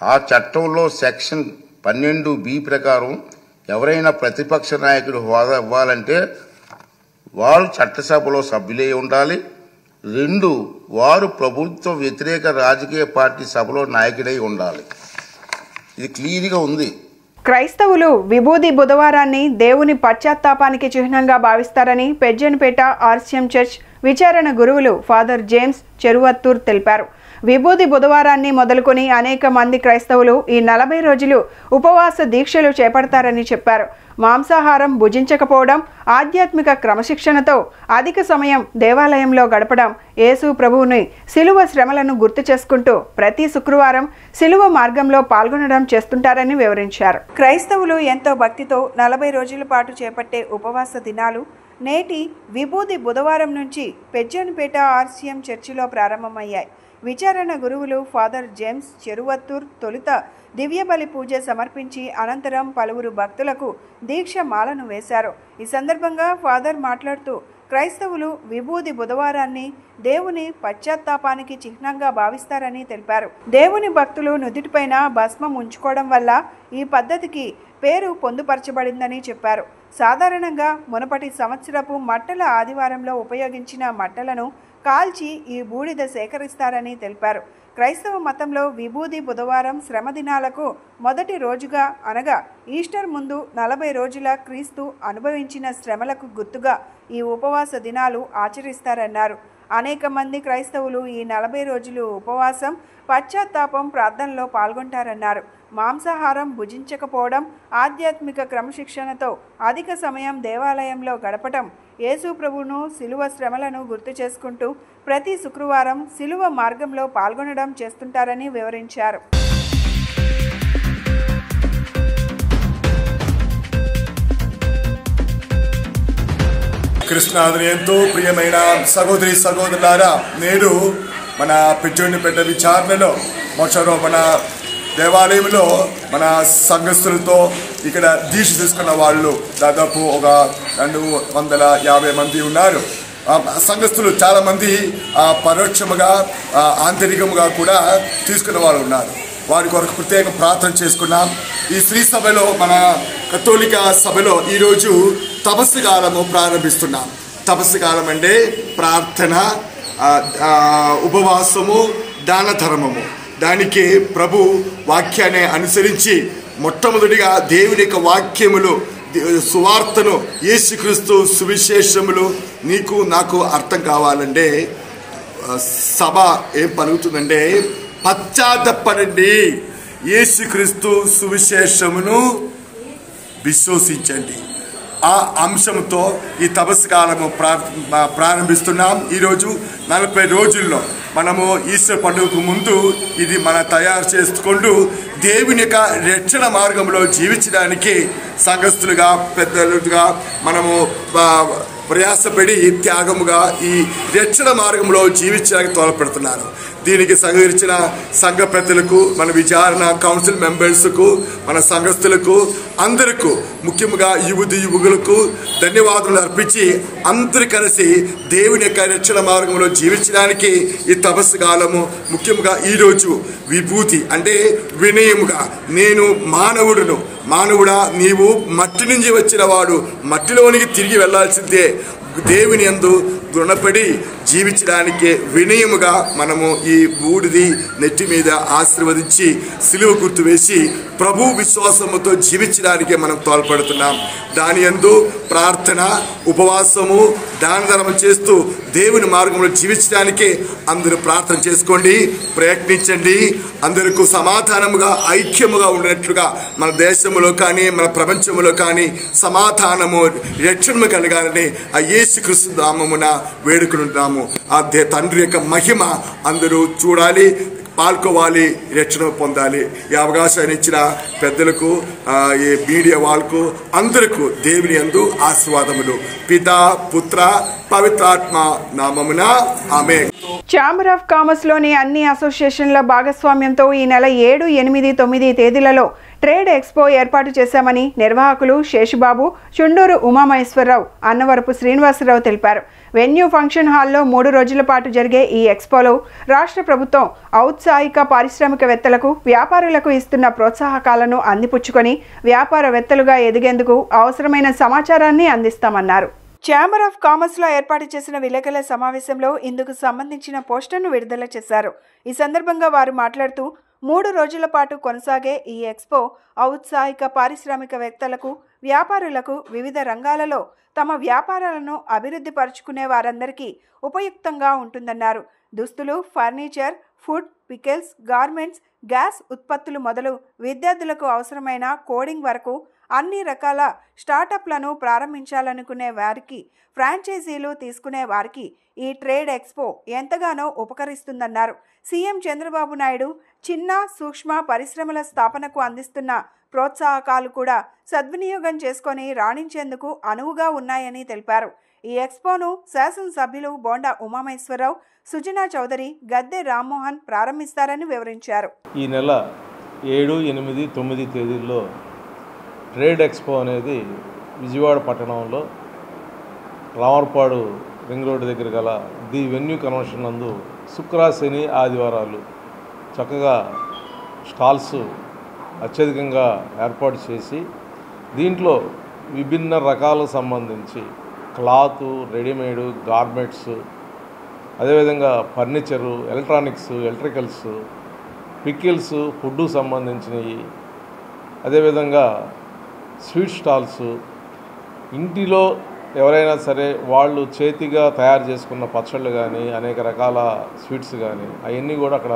ఆ చట్టంలో సెక్షన్ 12B ప్రకారం ఎవరైనా ప్రతిపక్ష నాయకుడు హోదా ఇవ్వాలంటే వారు చట్టసభలో సభ్యులై ఉండాలి. 2, వారు ప్రభుత్వ వ్యతిరేక రాజకీయ పార్టీ సభలో నాయకుడై ఉండాలి. ఇది క్లియర్గా ఉంది. క్రైస్తవులు విభూది బుధవారాన్ని దేవుని పశ్చాత్తాపానికి చిహ్నంగా భావిస్తారని పెజ్జన్పేట ఆర్సిఎం చర్చ్ విచారణ గురువులు ఫాదర్ జేమ్స్ చెరువత్తూర్ తెలిపారు. విభూది బుధవారాన్ని మొదలుకొని అనేక మంది క్రైస్తవులు ఈ 40 రోజులు ఉపవాస దీక్షలు చేపడతారని చెప్పారు. మాంసాహారం భుజించకపోవడం, ఆధ్యాత్మిక క్రమశిక్షణతో అధిక సమయం దేవాలయంలో గడపడం, యేసు ప్రభువుని శిలువ శ్రమలను గుర్తు చేసుకుంటూ ప్రతి శుక్రవారం శిలువ మార్గంలో పాల్గొనడం చేస్తుంటారని వివరించారు. క్రైస్తవులు ఎంతో భక్తితో 40 రోజుల పాటు చేపట్టే ఉపవాస దినాలు నేటి విభూది బుధవారం నుంచి పెజ్జన్పేట ఆర్సిఎం చర్చిలో ప్రారంభమయ్యాయి. విచారణ గురువులు ఫాదర్ జేమ్స్ చెరువత్తూర్ తొలుత దివ్యబలి పూజ సమర్పించి అనంతరం పలువురు భక్తులకు దీక్ష మాలను వేశారు. ఈ సందర్భంగా ఫాదర్ మాట్లాడుతూ క్రైస్తవులు విభూది బుధవారాన్ని దేవుని పశ్చాత్తాపానికి చిహ్నంగా భావిస్తారని తెలిపారు. దేవుని భక్తులు నుదుటిపైన భస్మం ఉంచుకోవడం వల్ల ఈ పద్ధతికి పేరు పొందుపరచబడిందని చెప్పారు. సాధారణంగా మునపటి సంవత్సరపు మట్టల ఆదివారంలో ఉపయోగించిన మట్టలను కాల్చి ఈ బూడిద సేకరిస్తారని తెలిపారు. క్రైస్తవ మతంలో విభూది బుధవారం శ్రమ దినాలకు మొదటి రోజుగా అనగా ఈస్టర్ ముందు 40 రోజుల క్రీస్తు అనుభవించిన శ్రమలకు గుర్తుగా ఈ ఉపవాస దినాలు ఆచరిస్తారన్నారు. అనేక మంది క్రైస్తవులు ఈ 40 రోజులు ఉపవాసం, పశ్చాత్తాపం, ప్రార్థనలో పాల్గొంటారన్నారు. మాంసాహారం భుజించకపోవడం, ఆధ్యాత్మిక క్రమశిక్షణతో అధిక సమయం దేవాలయంలో గడపటం, యేసు ప్రభువును శిలువ శ్రమలను గుర్తు చేసుకుంటూ ప్రతి శుక్రవారం శిలువ మార్గంలో పాల్గొనడం చేస్తుంటారని వివరించారు. కృష్ణాదుని ఎంతో ప్రియమైన సహోదరి సహోదరులారా, నేడు మన పెజ్జన్పేట విచారణలో మొదట మన దేవాలయంలో మన సంఘస్థులతో ఇక్కడ దీక్ష తీసుకున్న వాళ్ళు దాదాపు ఒక 250 మంది ఉన్నారు. సంఘస్థులు చాలామంది పరోక్షముగా ఆంతరికముగా కూడా తీసుకున్న వాళ్ళు ఉన్నారు. వారి కొరకు ప్రత్యేక ప్రార్థన చేసుకున్నాం. ఈ శ్రీ సభలో మన కథోలిక సభలో ఈరోజు తపస్సు కాలము ప్రారంభిస్తున్నాం. తపస్సు కాలం అంటే ప్రార్థన, ఉపవాసము, దాన ధర్మము. దానికి ప్రభు వాక్యాన్ని అనుసరించి మొట్టమొదటిగా దేవుని యొక్క వాక్యములు, సువార్తను, యేసుక్రీస్తు సువిశేషములు నీకు నాకు అర్థం కావాలంటే సభ ఏం పలుకుతుందంటే పశ్చాత్తపడండి, యేసుక్రీస్తు సువిశేషమును విశ్వసించండి. ఆ అంశంతో ఈ తపస్సు కాలము ప్రారంభిస్తున్నాం. ఈరోజు 40 రోజుల్లో మనము ఈస్టర్ పండుగకు ముందు ఇది తయారు చేసుకుంటూ దేవుని యొక్క రక్షణ మార్గంలో జీవించడానికి సంఘస్థులుగా, పెద్దలుగా మనము ప్రయాసపడి త్యాగముగా ఈ రక్షణ మార్గంలో జీవించడానికి తోడ్పడుతున్నారు. దీనికి సహకరించిన సంఘ పెద్దలకు, మన విచారణ కౌన్సిల్ మెంబర్స్కు, మన సంఘస్థులకు అందరికీ, ముఖ్యంగా యువకులకు ధన్యవాదాలు అర్పించి అందరూ కలిసి దేవుని యొక్క రక్షణ మార్గంలో జీవించడానికి ఈ తపస్సు కాలము, ముఖ్యంగా ఈరోజు విభూతి అంటే వినయముగా, నేను మానవుడా, నీవు మట్టి నుంచి వచ్చిన వాడు, మట్టిలోనికి తిరిగి వెళ్లాల్సిందే. దేవుని యందు దృఢపడి జీవించడానికి వినయముగా మనము ఈ బూడిది నెత్తి మీద ఆశీర్వదించి సిలువ గుర్తు వేసి ప్రభు విశ్వాసముతో జీవించడానికి మనం తోడ్పడుతున్నాం. దాని యందు ప్రార్థన, ఉపవాసము, దాన ధర్మం చేస్తూ దేవుని మార్గంలో జీవించడానికి అందరూ ప్రార్థన చేసుకోండి, ప్రయత్నించండి. అందరికీ సమాధానముగా, ఐక్యముగా ఉన్నట్లుగా మన దేశంలో కానీ మన ప్రపంచంలో కానీ సమాధానము, రక్షణ కలగాలని ఆ యేసుక్రీస్తు నామమున వేడుకుంటున్నాము. ఆ తండ్రి యొక్క మహిమ అందరూ చూడాలి, పాల్గొవాలి, రక్షణ పొందాలి. ఈ అవకాశాన్ని ఇచ్చిన పెద్దలకు, ఈ మీడియా వాళ్ళకు అందరికీ దేవుని యందు ఆశీర్వాదములు. పితా, పుత్ర, పవిత్రాత్మ నామమున ఆమేన్. ఛాంబర్ ఆఫ్ కామర్స్లోని అన్ని అసోసియేషన్ల భాగస్వామ్యంతో ఈ నెల 7, 8, 9 తేదీలలో ట్రేడ్ ఎక్స్పో ఏర్పాటు చేశామని నిర్వాహకులు శేషుబాబు, చుండూరు ఉమామహేశ్వరరావు, అన్నవరపు శ్రీనివాసరావు తెలిపారు. వెన్యూ ఫంక్షన్ హాల్లో 3 రోజుల పాటు జరిగే ఈ ఎక్స్పోలో రాష్ట్ర ప్రభుత్వం ఔత్సాహిక పారిశ్రామికవేత్తలకు, వ్యాపారులకు ఇస్తున్న ప్రోత్సాహకాలను అందిపుచ్చుకొని వ్యాపారవేత్తలుగా ఎదిగేందుకు అవసరమైన సమాచారాన్ని అందిస్తామన్నారు. ఛాంబర్ ఆఫ్ కామర్స్లో ఏర్పాటు చేసిన విలేకరుల సమావేశంలో ఇందుకు సంబంధించిన పోస్టర్ను విడుదల చేశారు. ఈ సందర్భంగా వారు మాట్లాడుతూ 3 రోజుల పాటు కొనసాగే ఈ ఎక్స్పో ఔత్సాహిక పారిశ్రామికవేత్తలకు, వ్యాపారులకు వివిధ రంగాలలో తమ వ్యాపారాలను అభివృద్ధి పరుచుకునే వారందరికీ ఉపయుక్తంగా ఉంటుందన్నారు. దుస్తులు, furniture, food, pickles, garments, gas ఉత్పత్తులు మొదలు విద్యార్థులకు అవసరమైన కోడింగ్ వరకు అన్ని రకాల స్టార్టప్లను ప్రారంభించాలనుకునే వారికి, ఫ్రాంచైజీలు తీసుకునే వారికి ఈ ట్రేడ్ ఎక్స్పో ఎంతగానో ఉపకరిస్తుందన్నారు. సీఎం చంద్రబాబు నాయుడు చిన్న, సూక్ష్మ పరిశ్రమల స్థాపనకు అందిస్తున్న ప్రోత్సాహకాలు కూడా సద్వినియోగం చేసుకొని రాణించేందుకు అనువుగా ఉన్నాయని తెలిపారు. ఈ ఎక్స్పోను శాసనసభ్యులు బోండా ఉమామహేశ్వరరావు, సుజనా చౌదరి, గద్దె రామ్మోహన్ ప్రారంభిస్తారని వివరించారు. ఈ నెల 7, 8, 9 తేదీల్లో ట్రేడ్ ఎక్స్పో అనేది విజయవాడ పట్టణంలో రామర్పాడు రింగ్ రోడ్డు దగ్గర గల ది వెన్యూ కన్వెన్షన్ నందు శుక్ర, శని, ఆదివారాలు చక్కగా స్టాల్స్ అత్యధికంగా ఏర్పాటు చేసి దీంట్లో విభిన్న రకాలకు సంబంధించి క్లాతు, రెడీమేడు, గార్మెంట్స్, అదేవిధంగా ఫర్నిచరు, ఎలక్ట్రానిక్స్, ఎలక్ట్రికల్స్, పికిల్స్, ఫుడ్కు సంబంధించినవి, అదేవిధంగా స్వీట్ స్టాల్స్, ఇంటిలో ఎవరైనా సరే వాళ్ళు చేతిగా తయారు చేసుకున్న పచ్చళ్ళు కానీ, అనేక రకాల స్వీట్స్ కానీ అవన్నీ కూడా అక్కడ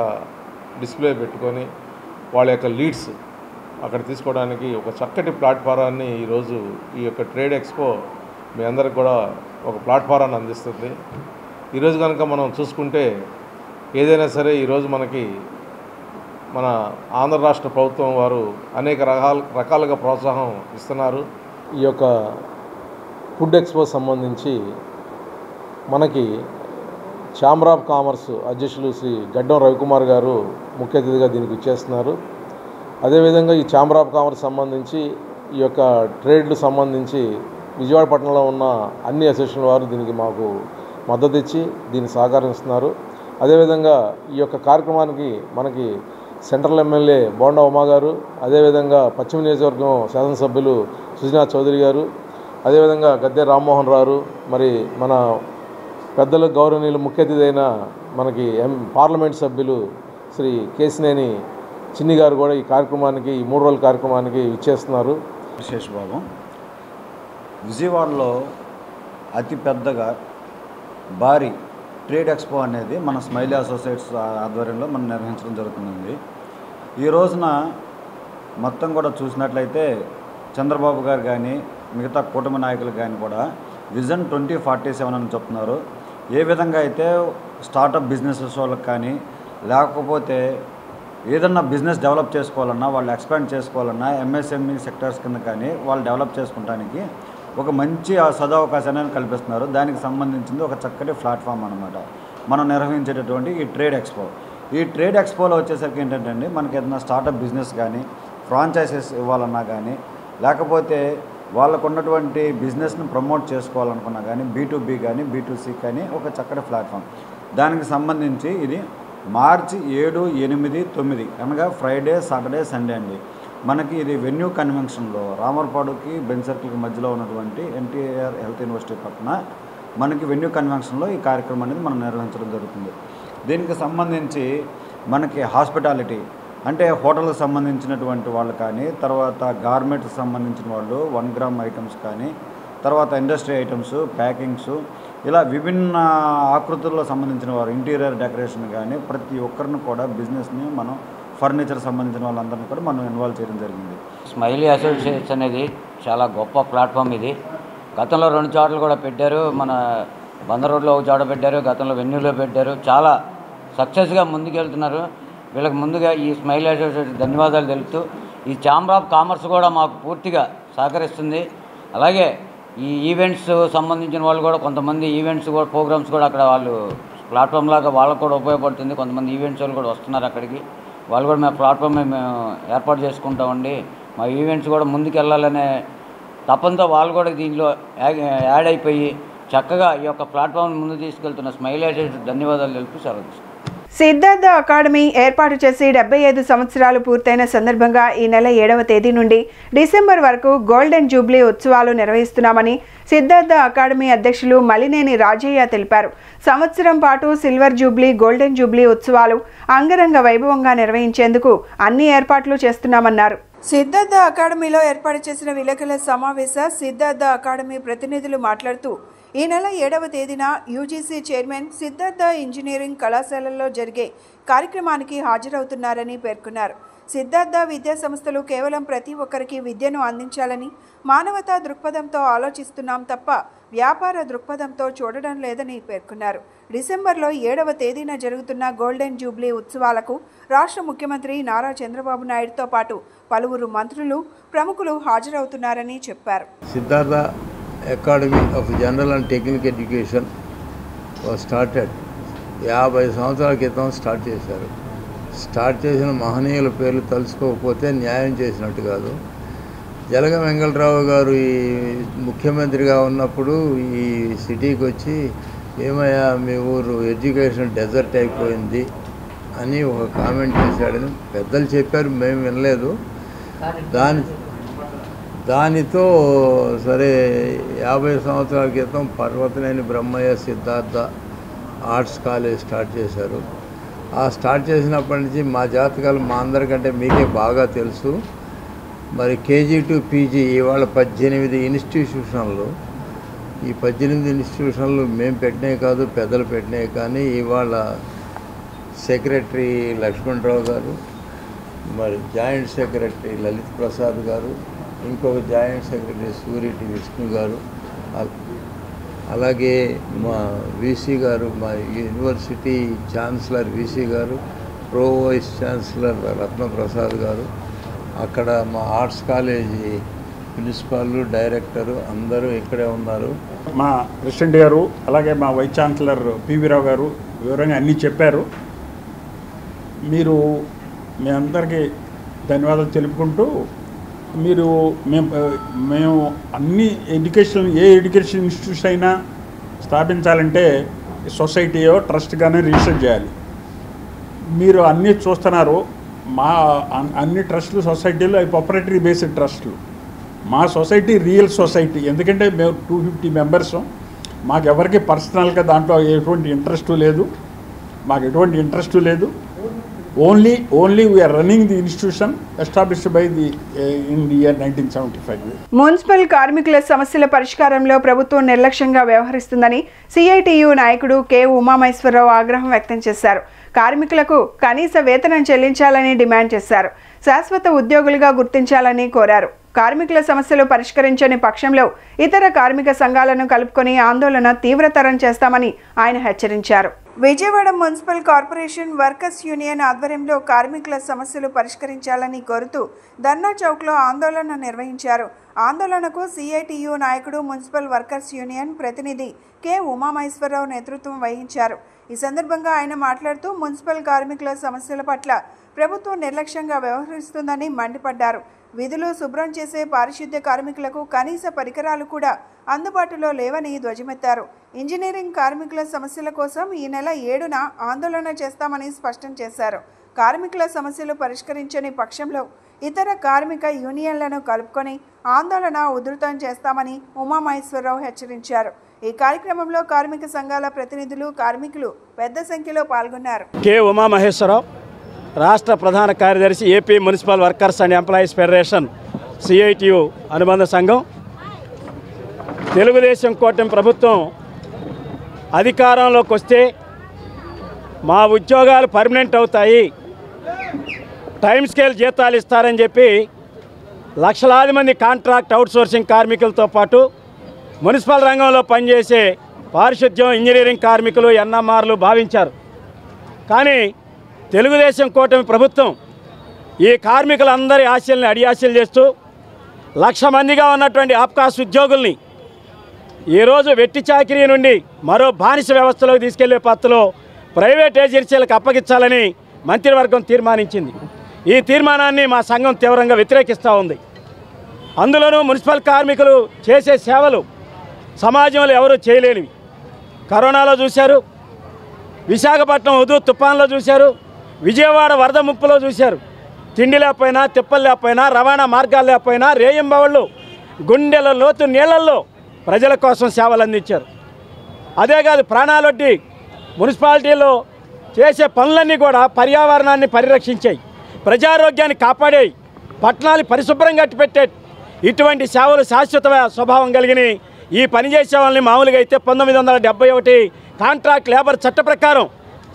డిస్ప్లే పెట్టుకొని వాళ్ళ యొక్క లీడ్స్ అక్కడ తీసుకోవడానికి ఒక చక్కటి ప్లాట్ఫారాన్ని ఈరోజు ఈ యొక్క ట్రేడ్ ఎక్స్పో మీ అందరికి కూడా ఒక ప్లాట్ఫారాన్ని అందిస్తుంది. ఈరోజు కనుక మనం చూసుకుంటే ఏదైనా సరే ఈరోజు మనకి మన ఆంధ్ర రాష్ట్ర ప్రభుత్వం వారు అనేక రకాలుగా ప్రోత్సాహం ఇస్తున్నారు. ఈ యొక్క ఫుడ్ ఎక్స్పో సంబంధించి మనకి ఛాంబర్ ఆఫ్ కామర్స్ అధ్యక్షులు శ్రీ గడ్డం రవికుమార్ గారు ముఖ్య అతిథిగా దీనికి ఇచ్చేస్తున్నారు. అదేవిధంగా ఈ ఛాంబర్ ఆఫ్ కామర్స్ సంబంధించి ఈ యొక్క ట్రేడ్లు సంబంధించి విజయవాడ పట్టణంలో ఉన్న అన్ని అసోసియేషన్ల వారు దీనికి మాకు మద్దతు ఇచ్చి దీన్ని సహకరిస్తున్నారు. అదేవిధంగా ఈ యొక్క కార్యక్రమానికి మనకి సెంట్రల్ ఎమ్మెల్యే బోండా ఉమా గారు, అదేవిధంగా పశ్చిమ నియోజకవర్గం శాసనసభ్యులు సుజనా చౌదరి గారు, అదేవిధంగా గద్దె రామ్మోహన్ రావు, మరి మన పెద్దలు గౌరవనీయులు ముఖ్య అతిథి అయిన మనకి పార్లమెంట్ సభ్యులు శ్రీ కేసినేని చిన్ని గారు కూడా ఈ కార్యక్రమానికి, ఈ 3 రోజుల కార్యక్రమానికి ఇచ్చేస్తున్నారు. శేషబాబు, విజయవాడలో అతిపెద్దగా భారీ ట్రేడ్ ఎక్స్పో అనేది మన స్మైలీ అసోసియేట్స్ ఆధ్వర్యంలో మనం నిర్వహించడం జరుగుతుంది. ఈ రోజున మొత్తం కూడా చూసినట్లయితే చంద్రబాబు గారు కానీ మిగతా కూటమి నాయకులు కానీ కూడా విజన్ 2047 అని చెప్తున్నారు. ఏ విధంగా అయితే స్టార్టప్ బిజినెసెస్ వాళ్ళకి కానీ, లేకపోతే ఏదన్నా బిజినెస్ డెవలప్ చేసుకోవాలన్నా, వాళ్ళు ఎక్స్పాండ్ చేసుకోవాలన్నా ఎంఎస్ఎంఈ సెక్టర్స్ కింద కానీ వాళ్ళు డెవలప్ చేసుకోవడానికి ఒక మంచి సదవకాశాన్ని కల్పిస్తున్నారు. దానికి సంబంధించింది ఒక చక్కటి ప్లాట్ఫామ్ అనమాట మనం నిర్వహించేటటువంటి ఈ ట్రేడ్ ఎక్స్పో. ఈ ట్రేడ్ ఎక్స్పోలో వచ్చేసరికి ఏంటంటే అండి, మనకి ఏదైనా స్టార్టప్ బిజినెస్ కానీ, ఫ్రాంచైజెస్ ఇవ్వాలన్నా కానీ, లేకపోతే వాళ్ళకు ఉన్నటువంటి బిజినెస్ని ప్రమోట్ చేసుకోవాలనుకున్నా కానీ, B2B కానీ B2C కానీ ఒక చక్కటి ప్లాట్ఫామ్. దానికి సంబంధించి ఇది మార్చి 7, 8, 9 అనగా ఫ్రైడే, సాటర్డే, సండే అండి. మనకి ఇది వెన్యూ కన్వెన్షన్లో రామర్పాడుకి బెంజ్ సర్కిల్కి మధ్యలో ఉన్నటువంటి ఎన్టీఆర్ హెల్త్ యూనివర్సిటీ పక్కన మనకి వెన్యూ కన్వెన్షన్లో ఈ కార్యక్రమం అనేది మనం నిర్వహించడం జరుగుతుంది. దీనికి సంబంధించి మనకి హాస్పిటాలిటీ అంటే హోటల్కి సంబంధించినటువంటి వాళ్ళు కానీ, తర్వాత గార్మెంట్కి సంబంధించిన వాళ్ళు 1 గ్రామ్ ఐటమ్స్ కానీ, తర్వాత ఇండస్ట్రీ ఐటమ్స్, ప్యాకింగ్స్, ఇలా విభిన్న ఆకృతుల్లో సంబంధించిన వారు, ఇంటీరియర్ డెకరేషన్ కానీ ప్రతి ఒక్కరిని కూడా బిజినెస్ని మనం ఫర్నిచర్ సంబంధించిన వాళ్ళందరినీ కూడా మనం ఇన్వాల్వ్ చేయడం జరిగింది. స్మైలీ అసోసియేట్స్ అనేది చాలా గొప్ప ప్లాట్ఫామ్. ఇది గతంలో 2 చోట్ల కూడా పెట్టారు. మన బందర్ రోడ్లో ఒక చోట పెట్టారు, గతంలో వెన్యూలో పెట్టారు. చాలా సక్సెస్గా ముందుకెళ్తున్నారు. వీళ్ళకి ముందుగా ఈ స్మైలీ అసోసియేషన్ ధన్యవాదాలు తెలుపుతూ, ఈ ఛాంబర్ ఆఫ్ కామర్స్ కూడా మాకు పూర్తిగా సహకరిస్తుంది. అలాగే ఈ ఈవెంట్స్ సంబంధించిన వాళ్ళు కూడా కొంతమంది ఈవెంట్స్ కూడా, ప్రోగ్రామ్స్ కూడా అక్కడ వాళ్ళు ప్లాట్ఫామ్ లాగా వాళ్ళకు కూడా ఉపయోగపడుతుంది. కొంతమంది ఈవెంట్స్ వాళ్ళు కూడా వస్తున్నారు అక్కడికి. వాళ్ళు కూడా మేము ప్లాట్ఫామ్ మేము ఏర్పాటు చేసుకుంటామండి, మా ఈవెంట్స్ కూడా ముందుకు వెళ్ళాలనే తపంతో వాళ్ళు కూడా దీనిలో యాడ్ అయిపోయి చక్కగా ఈ యొక్క ప్లాట్ఫామ్ ముందు తీసుకెళ్తున్న స్మైల్ అసోసియేషన్ ధన్యవాదాలు తెలుపు సెలవు. సిద్ధార్థ అకాడమీ ఏర్పాటు చేసి 75 సంవత్సరాలు పూర్తయిన సందర్భంగా ఈ నెల 7వ తేదీ నుండి డిసెంబర్ వరకు గోల్డెన్ జూబ్లీ ఉత్సవాలు నిర్వహిస్తున్నామని సిద్ధార్థ అకాడమీ అధ్యక్షులు మలినేని రాజయ్య తెలిపారు. సంవత్సరం పాటు సిల్వర్ జూబ్లీ, గోల్డెన్ జూబ్లీ ఉత్సవాలు అంగరంగ వైభవంగా నిర్వహించేందుకు అన్ని ఏర్పాట్లు చేస్తున్నామన్నారు. సిద్ధార్థ అకాడమీలో ఏర్పాటు చేసిన విలేకరుల సమావేశ సిద్ధార్థ అకాడమీ ప్రతినిధులు మాట్లాడుతూ ఈ నెల 7వ తేదీన యూజీసీ చైర్మన్ సిద్ధార్థ ఇంజనీరింగ్ కళాశాలల్లో జరిగే కార్యక్రమానికి హాజరవుతున్నారని పేర్కొన్నారు. సిద్ధార్థ విద్యా సంస్థలు కేవలం ప్రతి ఒక్కరికి విద్యను అందించాలని మానవతా దృక్పథంతో ఆలోచిస్తున్నాం తప్ప వ్యాపార దృక్పథంతో చూడడం లేదని పేర్కొన్నారు. డిసెంబర్లో 7వ తేదీన జరుగుతున్న గోల్డెన్ జూబ్లీ ఉత్సవాలకు రాష్ట్ర ముఖ్యమంత్రి నారా చంద్రబాబు నాయుడుతో పాటు పలువురు మంత్రులు, ప్రముఖులు హాజరవుతున్నారని చెప్పారు. Siddhartha academy of general and technical education started 50 సంవత్సరాల క్రితం స్టార్ట్ చేశారు. స్టార్ట్ చేసిన మహనీయుల పేర్లు తలుచుకోకపోతే న్యాయం చేసినట్టు కాదు. జలగ వెంకటరావు గారు ఈ ముఖ్యమంత్రిగా ఉన్నప్పుడు ఈ సిటీకి వచ్చి ఏమయ్యా మీ ఊరు ఎడ్యుకేషన్ డెజర్ట్ అయిపోయింది అని ఒక కామెంట్ చేశాడని పెద్దలు చెప్పారు, మేము వినలేదు. దానితో సరే 50 సంవత్సరాల క్రితం Parvataneni Brahmayya Siddhartha arts college start చేశారు. ఆ స్టార్ట్ చేసినప్పటి నుంచి మా జాతకాలు మా అందరికంటే మీకే బాగా తెలుసు. మరి కేజీ టు పీజీ ఇవాళ 18 ఇన్స్టిట్యూషన్లు. ఈ 18 ఇన్స్టిట్యూషన్లు మేము పెట్టినవి కాదు, పెద్దలు పెట్టినవి. కానీ ఇవాళ సెక్రటరీ లక్ష్మణరావు గారు, మరి జాయింట్ సెక్రటరీ లలిత్ ప్రసాద్ గారు, ఇంకొక జాయింట్ సెక్రటరీ సూర్యటి విష్ణు గారు, అలాగే మా వీసీ గారు, మా యూనివర్సిటీ ఛాన్సలర్ వీసీ గారు, ప్రో వైస్ ఛాన్సలర్ రత్నప్రసాద్ గారు, అక్కడ మా ఆర్ట్స్ కాలేజీ ప్రిన్సిపాల్, డైరెక్టరు అందరూ ఇక్కడే ఉన్నారు. మా ప్రెసిడెంట్ గారు, అలాగే మా వైస్ ఛాన్సలర్ పివి రావు గారు వివరంగా అన్నీ చెప్పారు. మీ అందరికీ ధన్యవాదాలు తెలుపుకుంటూ, మేము అన్ని ఏ ఎడ్యుకేషన్ ఇన్స్టిట్యూషన్ అయినా స్థాపించాలంటే సొసైటీయో ట్రస్ట్గానే రిజిస్టర్ చేయాలి. మీరు అన్నీ చూస్తున్నారు. మా అన్ని ట్రస్టులు సొసైటీలు అవి ప్రొపరేటరీ బేస్డ్ ట్రస్టులు. మా సొసైటీ రియల్ సొసైటీ. ఎందుకంటే మేము 250 మెంబర్స్. మాకు ఎవరికి పర్సనల్గా దాంట్లో ఎటువంటి ఇంట్రెస్టు లేదు. Only we are running the institution established by in the year 1975. Municipal కార్మికుల సమస్యల పరిష్కారంలో ప్రభుత్వం నిర్లక్ష్యంగా వ్యవహరిస్తుందని సిఐటియు నాయకుడు కె ఉమామహేశ్వరరావు ఆగ్రహం వ్యక్తం చేశారు. కార్మికులకు కనీస వేతనం చెల్లించాలని డిమాండ్ చేశారు. శాశ్వత ఉద్యోగులుగా గుర్తించాలని కోరారు. కార్మికుల సమస్యలు పరిష్కరించని పక్షంలో ఇతర కార్మిక సంఘాలను కలుపుకొని ఆందోళన తీవ్రతరం చేస్తామని ఆయన హెచ్చరించారు. Vijayawada municipal corporation workers union ఆధ్వర్యంలో కార్మికుల సమస్యలు పరిష్కరించాలని కోరుతూ ధర్నా చౌక్లో ఆందోళన నిర్వహించారు. ఆందోళనకు సిఐటియు నాయకుడు, మున్సిపల్ వర్కర్స్ యూనియన్ ప్రతినిధి కె ఉమామహేశ్వరరావు నేతృత్వం వహించారు. ఈ సందర్భంగా ఆయన మాట్లాడుతూ మున్సిపల్ కార్మికుల సమస్యల పట్ల ప్రభుత్వం నిర్లక్ష్యంగా వ్యవహరిస్తుందని మండిపడ్డారు. విధులు శుభ్రం చేసే పారిశుద్ధ్య కార్మికులకు కనీస పరికరాలు కూడా అందుబాటులో లేవని ధ్వజమెత్తారు. ఇంజనీరింగ్ కార్మికుల సమస్యల కోసం ఈ నెల 7న ఆందోళన చేస్తామని స్పష్టం చేశారు. కార్మికుల సమస్యలు పరిష్కరించని పక్షంలో ఇతర కార్మిక యూనియన్లను కలుపుకొని ఆందోళన ఉధృతం చేస్తామని ఉమామహేశ్వరరావు హెచ్చరించారు. ఈ కార్యక్రమంలో కార్మిక సంఘాల ప్రతినిధులు, కార్మికులు పెద్ద సంఖ్యలో పాల్గొన్నారు. కె ఉమామహేశ్వరరావు, రాష్ట్ర ప్రధాన కార్యదర్శి, AP municipal workers and employees federation, CITU అనుబంధ సంఘం. తెలుగుదేశం కూటమి ప్రభుత్వం అధికారంలోకి వస్తే మా ఉద్యోగాలు పర్మనెంట్ అవుతాయి, టైం స్కేల్ జీతాలు ఇస్తారని చెప్పి లక్షలాది మంది కాంట్రాక్ట్ అవుట్సోర్సింగ్ కార్మికులతో పాటు మున్సిపల్ రంగంలో పనిచేసే పారిశుద్ధ్యం, ఇంజనీరింగ్ కార్మికులు, ఎన్ఎంఆర్లు భావించారు. కానీ తెలుగుదేశం కూటమి ప్రభుత్వం ఈ కార్మికులందరి ఆశల్ని అడియాశలు చేస్తూ 1,00,000 మందిగా ఉన్నటువంటి ఆప్కాస్ ఉద్యోగుల్ని ఈరోజు వెట్టి చాకిరీ నుండి మరో బానిస వ్యవస్థలోకి తీసుకెళ్లే పద్ధతిలో ప్రైవేట్ ఏజెన్సీలకు అప్పగించాలని మంత్రివర్గం తీర్మానించింది. ఈ తీర్మానాన్ని మా సంఘం తీవ్రంగా వ్యతిరేకిస్తూ ఉంది. అందులోనూ మున్సిపల్ కార్మికులు చేసే సేవలు సమాజంలో ఎవరూ చేయలేనివి. కరోనాలో చూశారు, విశాఖపట్నం హుదూ తుఫాన్లో చూశారు, విజయవాడ వరద ముప్పులో చూశారు. తిండి లేకపోయినా, తిప్పలు లేకపోయినా, రవాణా మార్గాలు లేకపోయినా రేయింబవళ్ళు గుండెల లోతు నీళ్లలో ప్రజల కోసం సేవలు అందించారు. అదే కాదు, ప్రాణాలొడ్డి మున్సిపాలిటీలో చేసే పనులన్నీ కూడా పర్యావరణాన్ని పరిరక్షించాయి, ప్రజారోగ్యాన్ని కాపాడాయి, పట్టణాలు పరిశుభ్రంగా కట్టిపెట్టాయి. ఇటువంటి సేవలు శాశ్వత స్వభావం కలిగినవి. ఈ పనిచేసే వాళ్ళని మామూలుగా అయితే 1971 కాంట్రాక్ట్ లేబర్ చట్ట ప్రకారం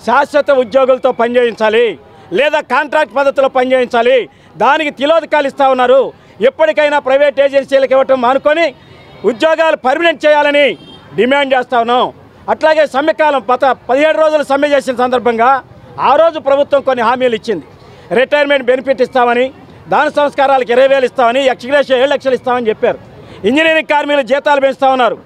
శాశ్వత ఉద్యోగులతో పనిచేయించాలి, లేదా కాంట్రాక్ట్ పద్ధతిలో పనిచేయించాలి. దానికి తిలోదకాలు ఇస్తూ ఉన్నారు. ఎప్పటికైనా ప్రైవేట్ ఏజెన్సీలకు ఇవ్వటం మానుకొని ఉద్యోగాలు పర్మనెంట్ చేయాలని డిమాండ్ చేస్తూ ఉన్నాం. అట్లాగే సమ్మెకాలం 17 రోజులు సమ్మె చేసిన సందర్భంగా ఆ రోజు ప్రభుత్వం కొన్ని హామీలు ఇచ్చింది. రిటైర్మెంట్ బెనిఫిట్ ఇస్తామని, దాన సంస్కారాలకు 20,000 ఇస్తామని, ఎక్స్గ్రేషియా 7 లక్షలు ఇస్తామని చెప్పారు. ఇంజనీరింగ్ కార్మికులు జీతాలు పెంచుతా ఉన్నారు,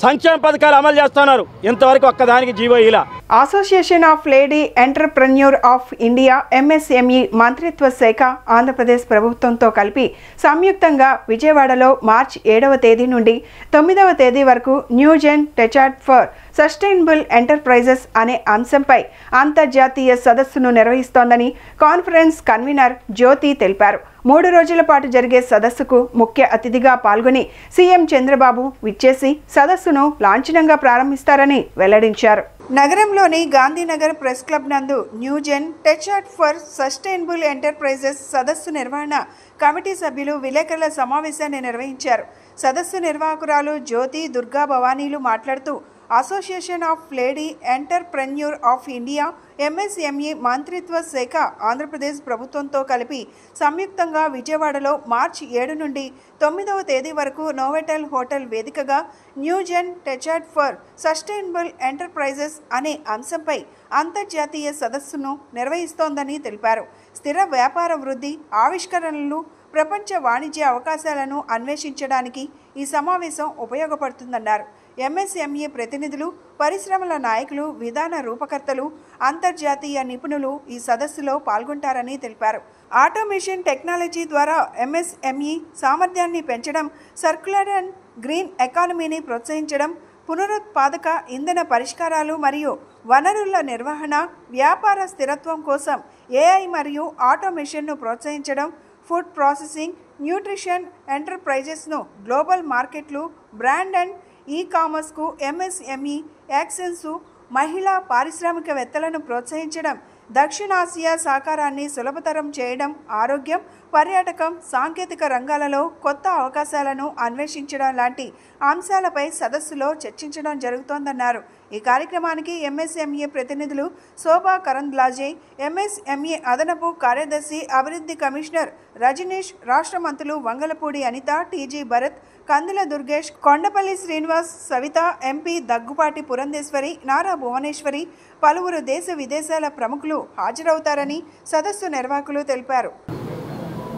సంక్షేమ పథకాలు అమలు చేస్తున్నారు. ఇంతవరకు ఒక్కదానికి జీవో ఇలా. Association of lady entrepreneur of India MSME మంత్రిత్వ శాఖ ఆంధ్రప్రదేశ్ ప్రభుత్వంతో కలిపి సంయుక్తంగా విజయవాడలో మార్చి 7వ తేదీ నుండి 9వ తేదీ వరకు new gen tech art for sustainable enterprises అనే అంశంపై అంతర్జాతీయ సదస్సును నిర్వహిస్తోందని కాన్ఫరెన్స్ కన్వీనర్ జ్యోతి తెలిపారు. 3 రోజుల పాటు జరిగే సదస్సుకు ముఖ్య అతిథిగా పాల్గొని సీఎం చంద్రబాబు విచ్చేసి సదస్సును లాంఛనంగా ప్రారంభిస్తారని వెల్లడించారు. నగరంలోని గాంధీనగర్ ప్రెస్ క్లబ్ నందు న్యూజెన్ టెచార్ట్ ఫర్ సస్టైనబుల్ ఎంటర్ప్రైజెస్ సదస్సు నిర్వహణ కమిటీ సభ్యులు విలేకరుల సమావేశాన్ని నిర్వహించారు. సదస్సు నిర్వాహకురాలు జ్యోతి దుర్గా భవానీలు మాట్లాడుతూ association of lady entrepreneur of India MSME మంత్రిత్వ శాఖ ఆంధ్రప్రదేశ్ ప్రభుత్వంతో కలిపి సంయుక్తంగా విజయవాడలో మార్చి 7 నుండి 9వ తేదీ వరకు నోవెటల్ హోటల్ వేదికగా న్యూజెన్ టెచార్ట్ ఫర్ సస్టైనబుల్ ఎంటర్ప్రైజెస్ అనే అంశంపై అంతర్జాతీయ సదస్సును నిర్వహిస్తోందని తెలిపారు. స్థిర వ్యాపార వృద్ధి, ఆవిష్కరణలు, ప్రపంచ వాణిజ్య అవకాశాలను అన్వేషించడానికి ఈ సమావేశం ఉపయోగపడుతుందన్నారు. ఎంఎస్ఎంఈ ప్రతినిధులు, పరిశ్రమల నాయకులు, విధాన రూపకర్తలు, అంతర్జాతీయ నిపుణులు ఈ సదస్సులో పాల్గొంటారని తెలిపారు. ఆటోమేషన్ టెక్నాలజీ ద్వారా ఎంఎస్ఎంఈ సామర్థ్యాన్ని పెంచడం, సర్క్యులర్ అండ్ గ్రీన్ ఎకానమీని ప్రోత్సహించడం, పునరుత్పాదక ఇంధన పరిష్కారాలు మరియు వనరుల నిర్వహణ, వ్యాపార స్థిరత్వం కోసం ఏఐ మరియు ఆటోమేషన్ను ప్రోత్సహించడం, ఫుడ్ ప్రాసెసింగ్, న్యూట్రిషన్ ఎంటర్ప్రైజెస్ను గ్లోబల్ మార్కెట్లు, బ్రాండ్ అండ్ ఈ-కామర్స్కు ఎంఎస్ఎంఈ యాక్సెన్సు, మహిళా పారిశ్రామికవేత్తలను ప్రోత్సహించడం, దక్షిణాసియా సహకారాన్ని సులభతరం చేయడం, ఆరోగ్యం, పర్యాటకం, సాంకేతిక రంగాలలో కొత్త అవకాశాలను అన్వేషించడం లాంటి అంశాలపై సదస్సులో చర్చించడం జరుగుతోందన్నారు. ఈ కార్యక్రమానికి ఎంఎస్ఎంఈ ప్రతినిధులు శోభా కరంద్లాజే, ఎంఎస్ఎంఈ అదనపు కార్యదర్శి అభివృద్ధి కమిషనర్ రజనీష్, రాష్ట్ర మంత్రులు వంగలపూడి అనిత, టీజీ భరత్, కందుల దుర్గేష్, కొండపల్లి శ్రీనివాస్, సవిత, ఎంపీ దగ్గుపాటి పురంధేశ్వరి, నారా భువనేశ్వరి, పలువురు దేశ విదేశాల ప్రముఖులు హాజరవుతారని సదస్సు నిర్వాహకులు తెలిపారు.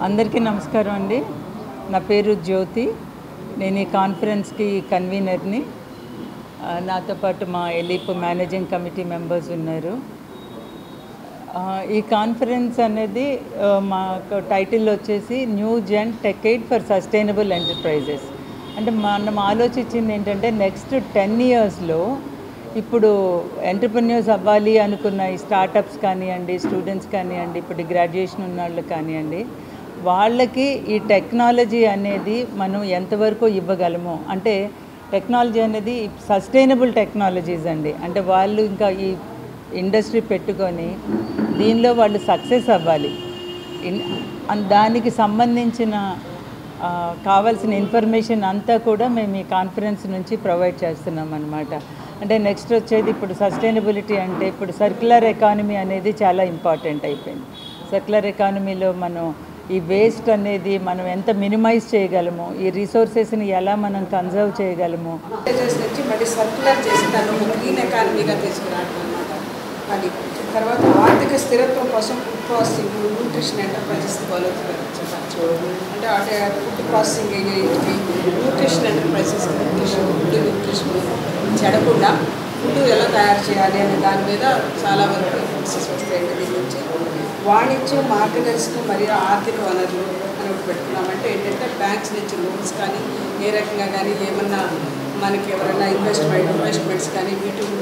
అందరికీ నమస్కారం అండి. నా పేరు జ్యోతి. నేను ఈ కాన్ఫరెన్స్కి కన్వీనర్ని. నాతో పాటు మా ఎలీప్ మేనేజింగ్ కమిటీ మెంబర్స్ ఉన్నారు. ఈ కాన్ఫరెన్స్ అనేది మాకు టైటిల్ వచ్చేసి new gen techade for sustainable enterprises. అంటే మనం ఆలోచించింది ఏంటంటే నెక్స్ట్ 10 yearsలో ఇప్పుడు ఎంటర్ప్రెన్యూర్స్ అవ్వాలి అనుకున్న ఈ స్టార్టప్స్ కానివ్వండి, స్టూడెంట్స్ కానివ్వండి, ఇప్పుడు గ్రాడ్యుయేషన్ ఉన్న వాళ్ళు కానివ్వండి, వాళ్ళకి ఈ టెక్నాలజీ అనేది మనం ఎంతవరకు ఇవ్వగలము. అంటే టెక్నాలజీ అనేది సస్టైనబుల్ టెక్నాలజీస్ అండి. అంటే వాళ్ళు ఇంకా ఈ ఇండస్ట్రీ పెట్టుకొని దీనిలో వాళ్ళు సక్సెస్ అవ్వాలి. దానికి సంబంధించిన కావాల్సిన ఇన్ఫర్మేషన్ అంతా కూడా మేము ఈ కాన్ఫరెన్స్ నుంచి ప్రొవైడ్ చేస్తున్నాం అన్నమాట. అంటే నెక్స్ట్ వచ్చేది ఇప్పుడు సస్టైనబిలిటీ అంటే ఇప్పుడు సర్క్యులర్ ఎకానమీ అనేది చాలా ఇంపార్టెంట్ అయిపోయింది. సర్క్యులర్ ఎకానమీలో మనం ఈ వేస్ట్ అనేది మనం ఎంత మినిమైజ్ చేయగలము, ఈ రిసోర్సెస్ని ఎలా మనం కన్జర్వ్ చేయగలము, నుంచి మళ్ళీ సర్క్యులర్ చేసి దాన్ని ఒక క్లీన్ ఎకానమీగా తీసుకురావడం అన్నమాట. అది తర్వాత ఆర్థిక స్థిరత్వం కోసం food processing, nutrition enterprises follow చెప్పచ్చు. అంటే food processing nutrition enterprises, nutrition చెడకుండా ఫుడ్ ఎలా తయారు చేయాలి అనే దాని మీద చాలా వరకు ఎఫర్ట్స్ వస్తాయండి. దీని నుంచి వాణిజ్యం, మార్గదర్శకం మరియు ఆర్థిక వనరులు అని ఒకటి పెట్టుకున్నామంటే ఏంటంటే బ్యాంక్స్ నుంచి లోన్స్ కానీ ఏ రకంగా కానీ ఏమన్నా మనకి ఎవరైనా ఇన్వెస్ట్మెంట్స్ కానీ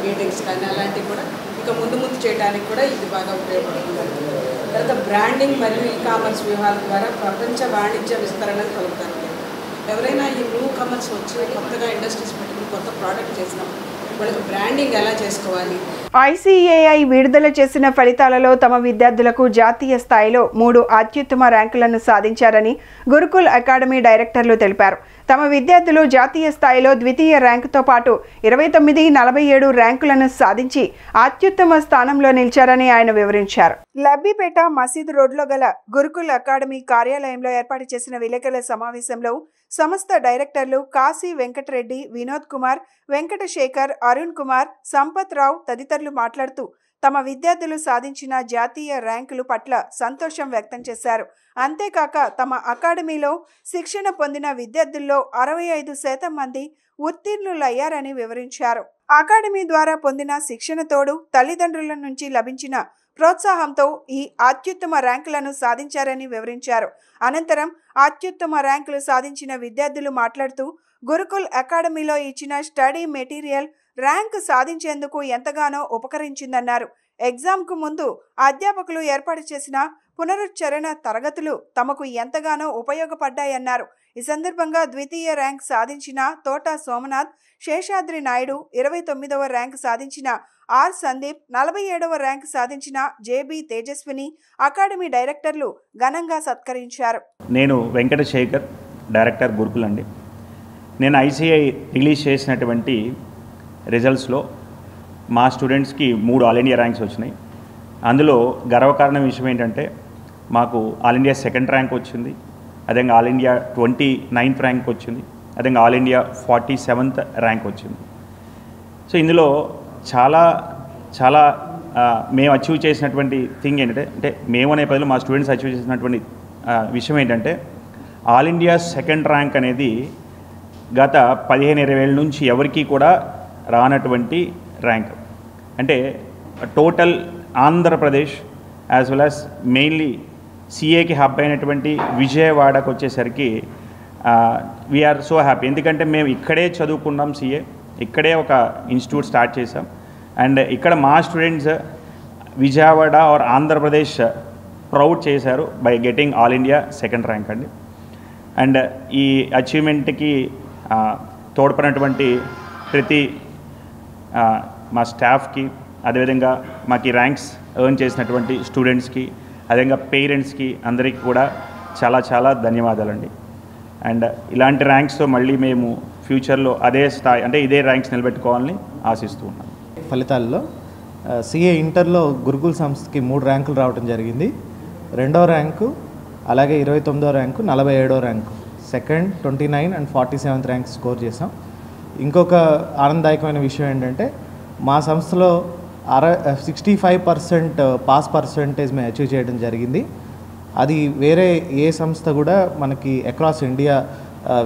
మీటింగ్స్ కానీ అలాంటివి కూడా ఇంకా ముందు చేయడానికి కూడా ఇది బాగా ఉపయోగపడుతుంది. తర్వాత బ్రాండింగ్ మరియు ఈ-కామర్స్ వ్యూహాల ద్వారా ప్రపంచ వాణిజ్య విస్తరణను కలుగుతారు. ఎవరైనా ఈ న్యూ కమర్స్ వచ్చి కొత్తగా ఇండస్ట్రీస్ పెట్టుకుని కొత్త ప్రోడక్ట్ చేసినప్పుడు వాళ్ళకి బ్రాండింగ్ ఎలా చేసుకోవాలి. ICAI విడుదల చేసిన ఫలితాలలో తమ విద్యార్థులకు జాతీయ స్థాయిలో 3 అత్యుత్తమ ర్యాంకులను సాధించారని గురుకుల్ అకాడమీ డైరెక్టర్లు తెలిపారు. తమ విద్యార్థులు జాతీయ స్థాయిలో ద్వితీయ ర్యాంకుతో పాటు 29, 47 ర్యాంకులను సాధించి అత్యుత్తమ స్థానంలో నిలిచారని ఆయన వివరించారు. లబ్బిపేట మసీదు రోడ్లో గల గురుకుల్ అకాడమీ కార్యాలయంలో ఏర్పాటు చేసిన విలేకరుల సమావేశంలో సంస్థ డైరెక్టర్లు కాశీ వెంకటరెడ్డి, వినోద్ కుమార్, వెంకటశేఖర్, అరుణ్ కుమార్, సంపత్ రావు తదితరులు మాట్లాడుతూ తమ విద్యార్థులు సాధించిన జాతీయ ర్యాంకుల పట్ల సంతోషం వ్యక్తం చేశారు. అంతేకాక తమ అకాడమీలో శిక్షణ పొందిన విద్యార్థుల్లో 65% మంది ఉత్తీర్ణులయ్యారని వివరించారు. అకాడమీ ద్వారా పొందిన శిక్షణ తోడు తల్లిదండ్రుల నుంచి లభించిన ప్రోత్సాహంతో ఈ అత్యుత్తమ ర్యాంకులను సాధించారని వివరించారు. అనంతరం అత్యుత్తమ ర్యాంకులు సాధించిన విద్యార్థులు మాట్లాడుతూ గురుకుల్ అకాడమీలో ఇచ్చిన స్టడీ మెటీరియల్ ర్యాంకు సాధించేందుకు ఎంతగానో ఉపకరించిందన్నారు. ఎగ్జామ్కు ముందు అధ్యాపకులు ఏర్పాటు చేసిన పునరుచ్చరణ తరగతులు తమకు ఎంతగానో ఉపయోగపడ్డాయన్నారు. ఈ సందర్భంగా ద్వితీయ ర్యాంక్ సాధించిన తోట సోమనాథ్, శేషాద్రి నాయుడు, 29వ ర్యాంక్ సాధించిన ఆర్ సందీప్, 47వ ర్యాంక్ సాధించిన జేబీ తేజస్విని అకాడమీ డైరెక్టర్లు ఘనంగా సత్కరించారు. నేను వెంకటశేఖర్, డైరెక్టర్ గురుకుల్ అండి. నేను ICAI రిలీజ్ చేసినటువంటి రిజల్ట్స్లో మా స్టూడెంట్స్కి 3 ఆల్ ఇండియా ర్యాంక్స్ వచ్చినాయి. అందులో గర్వకారణం విషయం ఏంటంటే మాకు ఆల్ ఇండియా 2nd ర్యాంక్ వచ్చింది, అదేవిధంగా ఆల్ ఇండియా 29th ర్యాంక్ వచ్చింది, అదేవిధంగా ఆల్ ఇండియా 47th ర్యాంక్ వచ్చింది. సో ఇందులో చాలా చాలా మేము అచీవ్ చేసినటువంటి థింగ్ ఏంటంటే అంటే మేము అనే పదిలో మా స్టూడెంట్స్ అచీవ్ చేసినటువంటి విషయం ఏంటంటే ఆల్ ఇండియా 2nd ర్యాంక్ అనేది గత 15-20 ఏళ్ళ నుంచి ఎవరికీ కూడా రానటువంటి ర్యాంక్. అంటే total Andhra Pradesh as well as mainly CAకి hub అయినటువంటి విజయవాడకు వచ్చేసరికి వీఆర్ సో హ్యాపీ. ఎందుకంటే మేము ఇక్కడే చదువుకున్నాం, CA ఇక్కడే ఒక ఇన్స్టిట్యూట్ స్టార్ట్ చేసాం. అండ్ ఇక్కడ మా students Vijayawada are Andhra Pradesh proud చేశారు by getting all India 2nd rank అండి. అండ్ ఈ అచీవ్మెంట్కి తోడ్పడినటువంటి ప్రతి మా స్టాఫ్కి, అదేవిధంగా మాకు ఈ ర్యాంక్స్ ఎర్న్ చేసినటువంటి స్టూడెంట్స్కి, అదేవిధంగా పేరెంట్స్కి అందరికీ కూడా చాలా చాలా ధన్యవాదాలండి. అండ్ ఇలాంటి ర్యాంక్స్తో మళ్ళీ మేము ఫ్యూచర్లో అదే స్థాయి అంటే ఇదే ర్యాంక్స్ నిలబెట్టుకోవాలని ఆశిస్తూ ఉన్నాం. ఫలితాల్లో CA ఇంటర్లో గురుకుల్ సంస్థకి 3 ర్యాంకులు రావడం జరిగింది. 2వ ర్యాంకు, అలాగే 29వ ర్యాంకు, 47వ rank, 2nd, 29 and 47th rank score చేసాం. ఇంకొక ఆనందదాయకమైన విషయం ఏంటంటే మా సంస్థలో 65% పాస్ పర్సంటేజ్ మేము అచీవ్ చేయడం జరిగింది. అది వేరే ఏ సంస్థ కూడా మనకి అక్రాస్ ఇండియా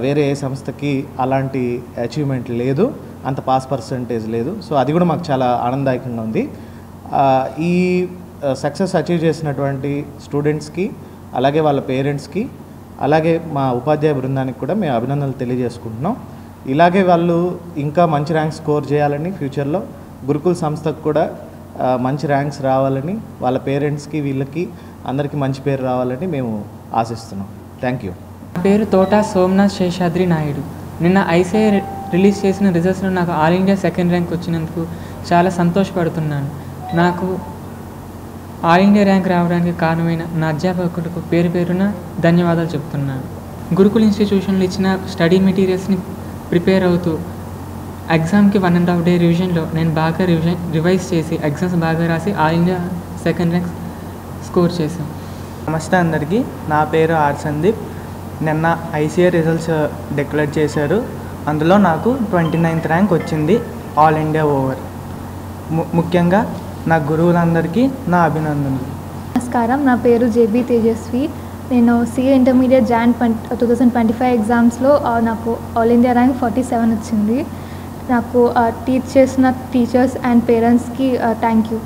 వేరే ఏ సంస్థకి అలాంటి అచీవ్మెంట్ లేదు, అంత పాస్ పర్సంటేజ్ లేదు. సో అది కూడా మాకు చాలా ఆనందదాయకంగా ఉంది. ఈ సక్సెస్ అచీవ్ చేసినటువంటి స్టూడెంట్స్కి, అలాగే వాళ్ళ పేరెంట్స్కి, అలాగే మా ఉపాధ్యాయ బృందానికి కూడా మేము అభినందనలు తెలియజేసుకుంటున్నాం. ఇలాగే వాళ్ళు ఇంకా మంచి ర్యాంక్స్ స్కోర్ చేయాలని, ఫ్యూచర్లో గురుకుల్ సంస్థకు కూడా మంచి ర్యాంక్స్ రావాలని, వాళ్ళ పేరెంట్స్కి వీళ్ళకి అందరికీ మంచి పేరు రావాలని మేము ఆశిస్తున్నాం. Thank you. నా పేరు తోట సోమనాథ్ శేషాద్రి నాయుడు. నిన్న ICAI రిలీజ్ చేసిన రిజల్ట్స్లో నాకు ఆల్ ఇండియా 2nd ర్యాంక్ వచ్చినందుకు చాలా సంతోషపడుతున్నాను. నాకు ఆల్ ఇండియా ర్యాంక్ రావడానికి కారణమైన నా అధ్యాపకులకు పేరు పేరున ధన్యవాదాలు చెప్తున్నాను. గురుకుల్ ఇన్స్టిట్యూషన్లో ఇచ్చిన స్టడీ మెటీరియల్స్ని ప్రిపేర్ అవుతూ ఎగ్జామ్కి 1.5 day రివిజన్లో నేను బాగా రివైజ్ చేసి ఎగ్జామ్స్ బాగా రాసి all India 2nd rank score చేశాను. నమస్తే అందరికీ, నా పేరు ఆర్ సందీప్. నిన్న ICAI రిజల్ట్స్ డిక్లేర్ చేశారు. అందులో నాకు 29th ర్యాంక్ వచ్చింది ఆల్ ఇండియా ఓవర్. ముఖ్యంగా నా గురువులందరికీ నా అభినందనలు. నమస్కారం, నా పేరు జేబీ తేజస్వి. నేను CA ఇంటర్మీడియట్ Jan 2025 ఎగ్జామ్స్లో నాకు ఆల్ ఇండియా ర్యాంక్ 47 వచ్చింది. నాకు టీచ్ చేసిన టీచర్స్ అండ్ పేరెంట్స్కి థ్యాంక్ యూ.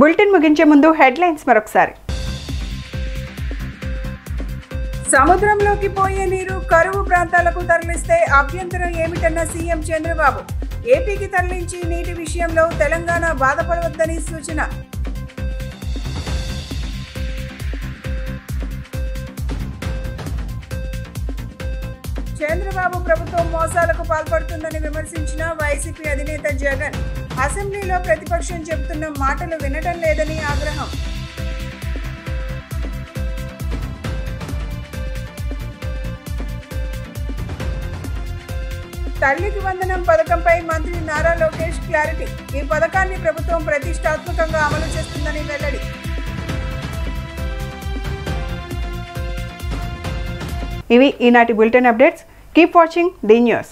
బులెటిన్ ముగించే ముందు హెడ్లైన్స్ మరొకసారి. సముద్రంలోకి పోయే నీరు కరువు ప్రాంతాలకు తరలిస్తే అభ్యంతరం ఏమిటన్న సీఎం చంద్రబాబు. ఏపీకి తరలించి నీటి విషయంలో తెలంగాణ బాధపడవద్దని సూచన. చంద్రబాబు ప్రభుత్వం మోసాలకు పాల్పడుతుందని విమర్శించిన వైసీపీ అధినేత జగన్. అసెంబ్లీలో ప్రతిపక్షం చెబుతున్న మాటలు వినటం లేదని ఆగ్రహం. తల్లికి వందనం పథకంపై మంత్రి నారా లోకేష్ క్లారిటీ. ఈ పథకాన్ని ప్రభుత్వం ప్రతిష్టాత్మకంగా అమలు చేస్తుందని వెల్లడి. ఇవి ఈనాటి bulletin updates. Keep watching the news.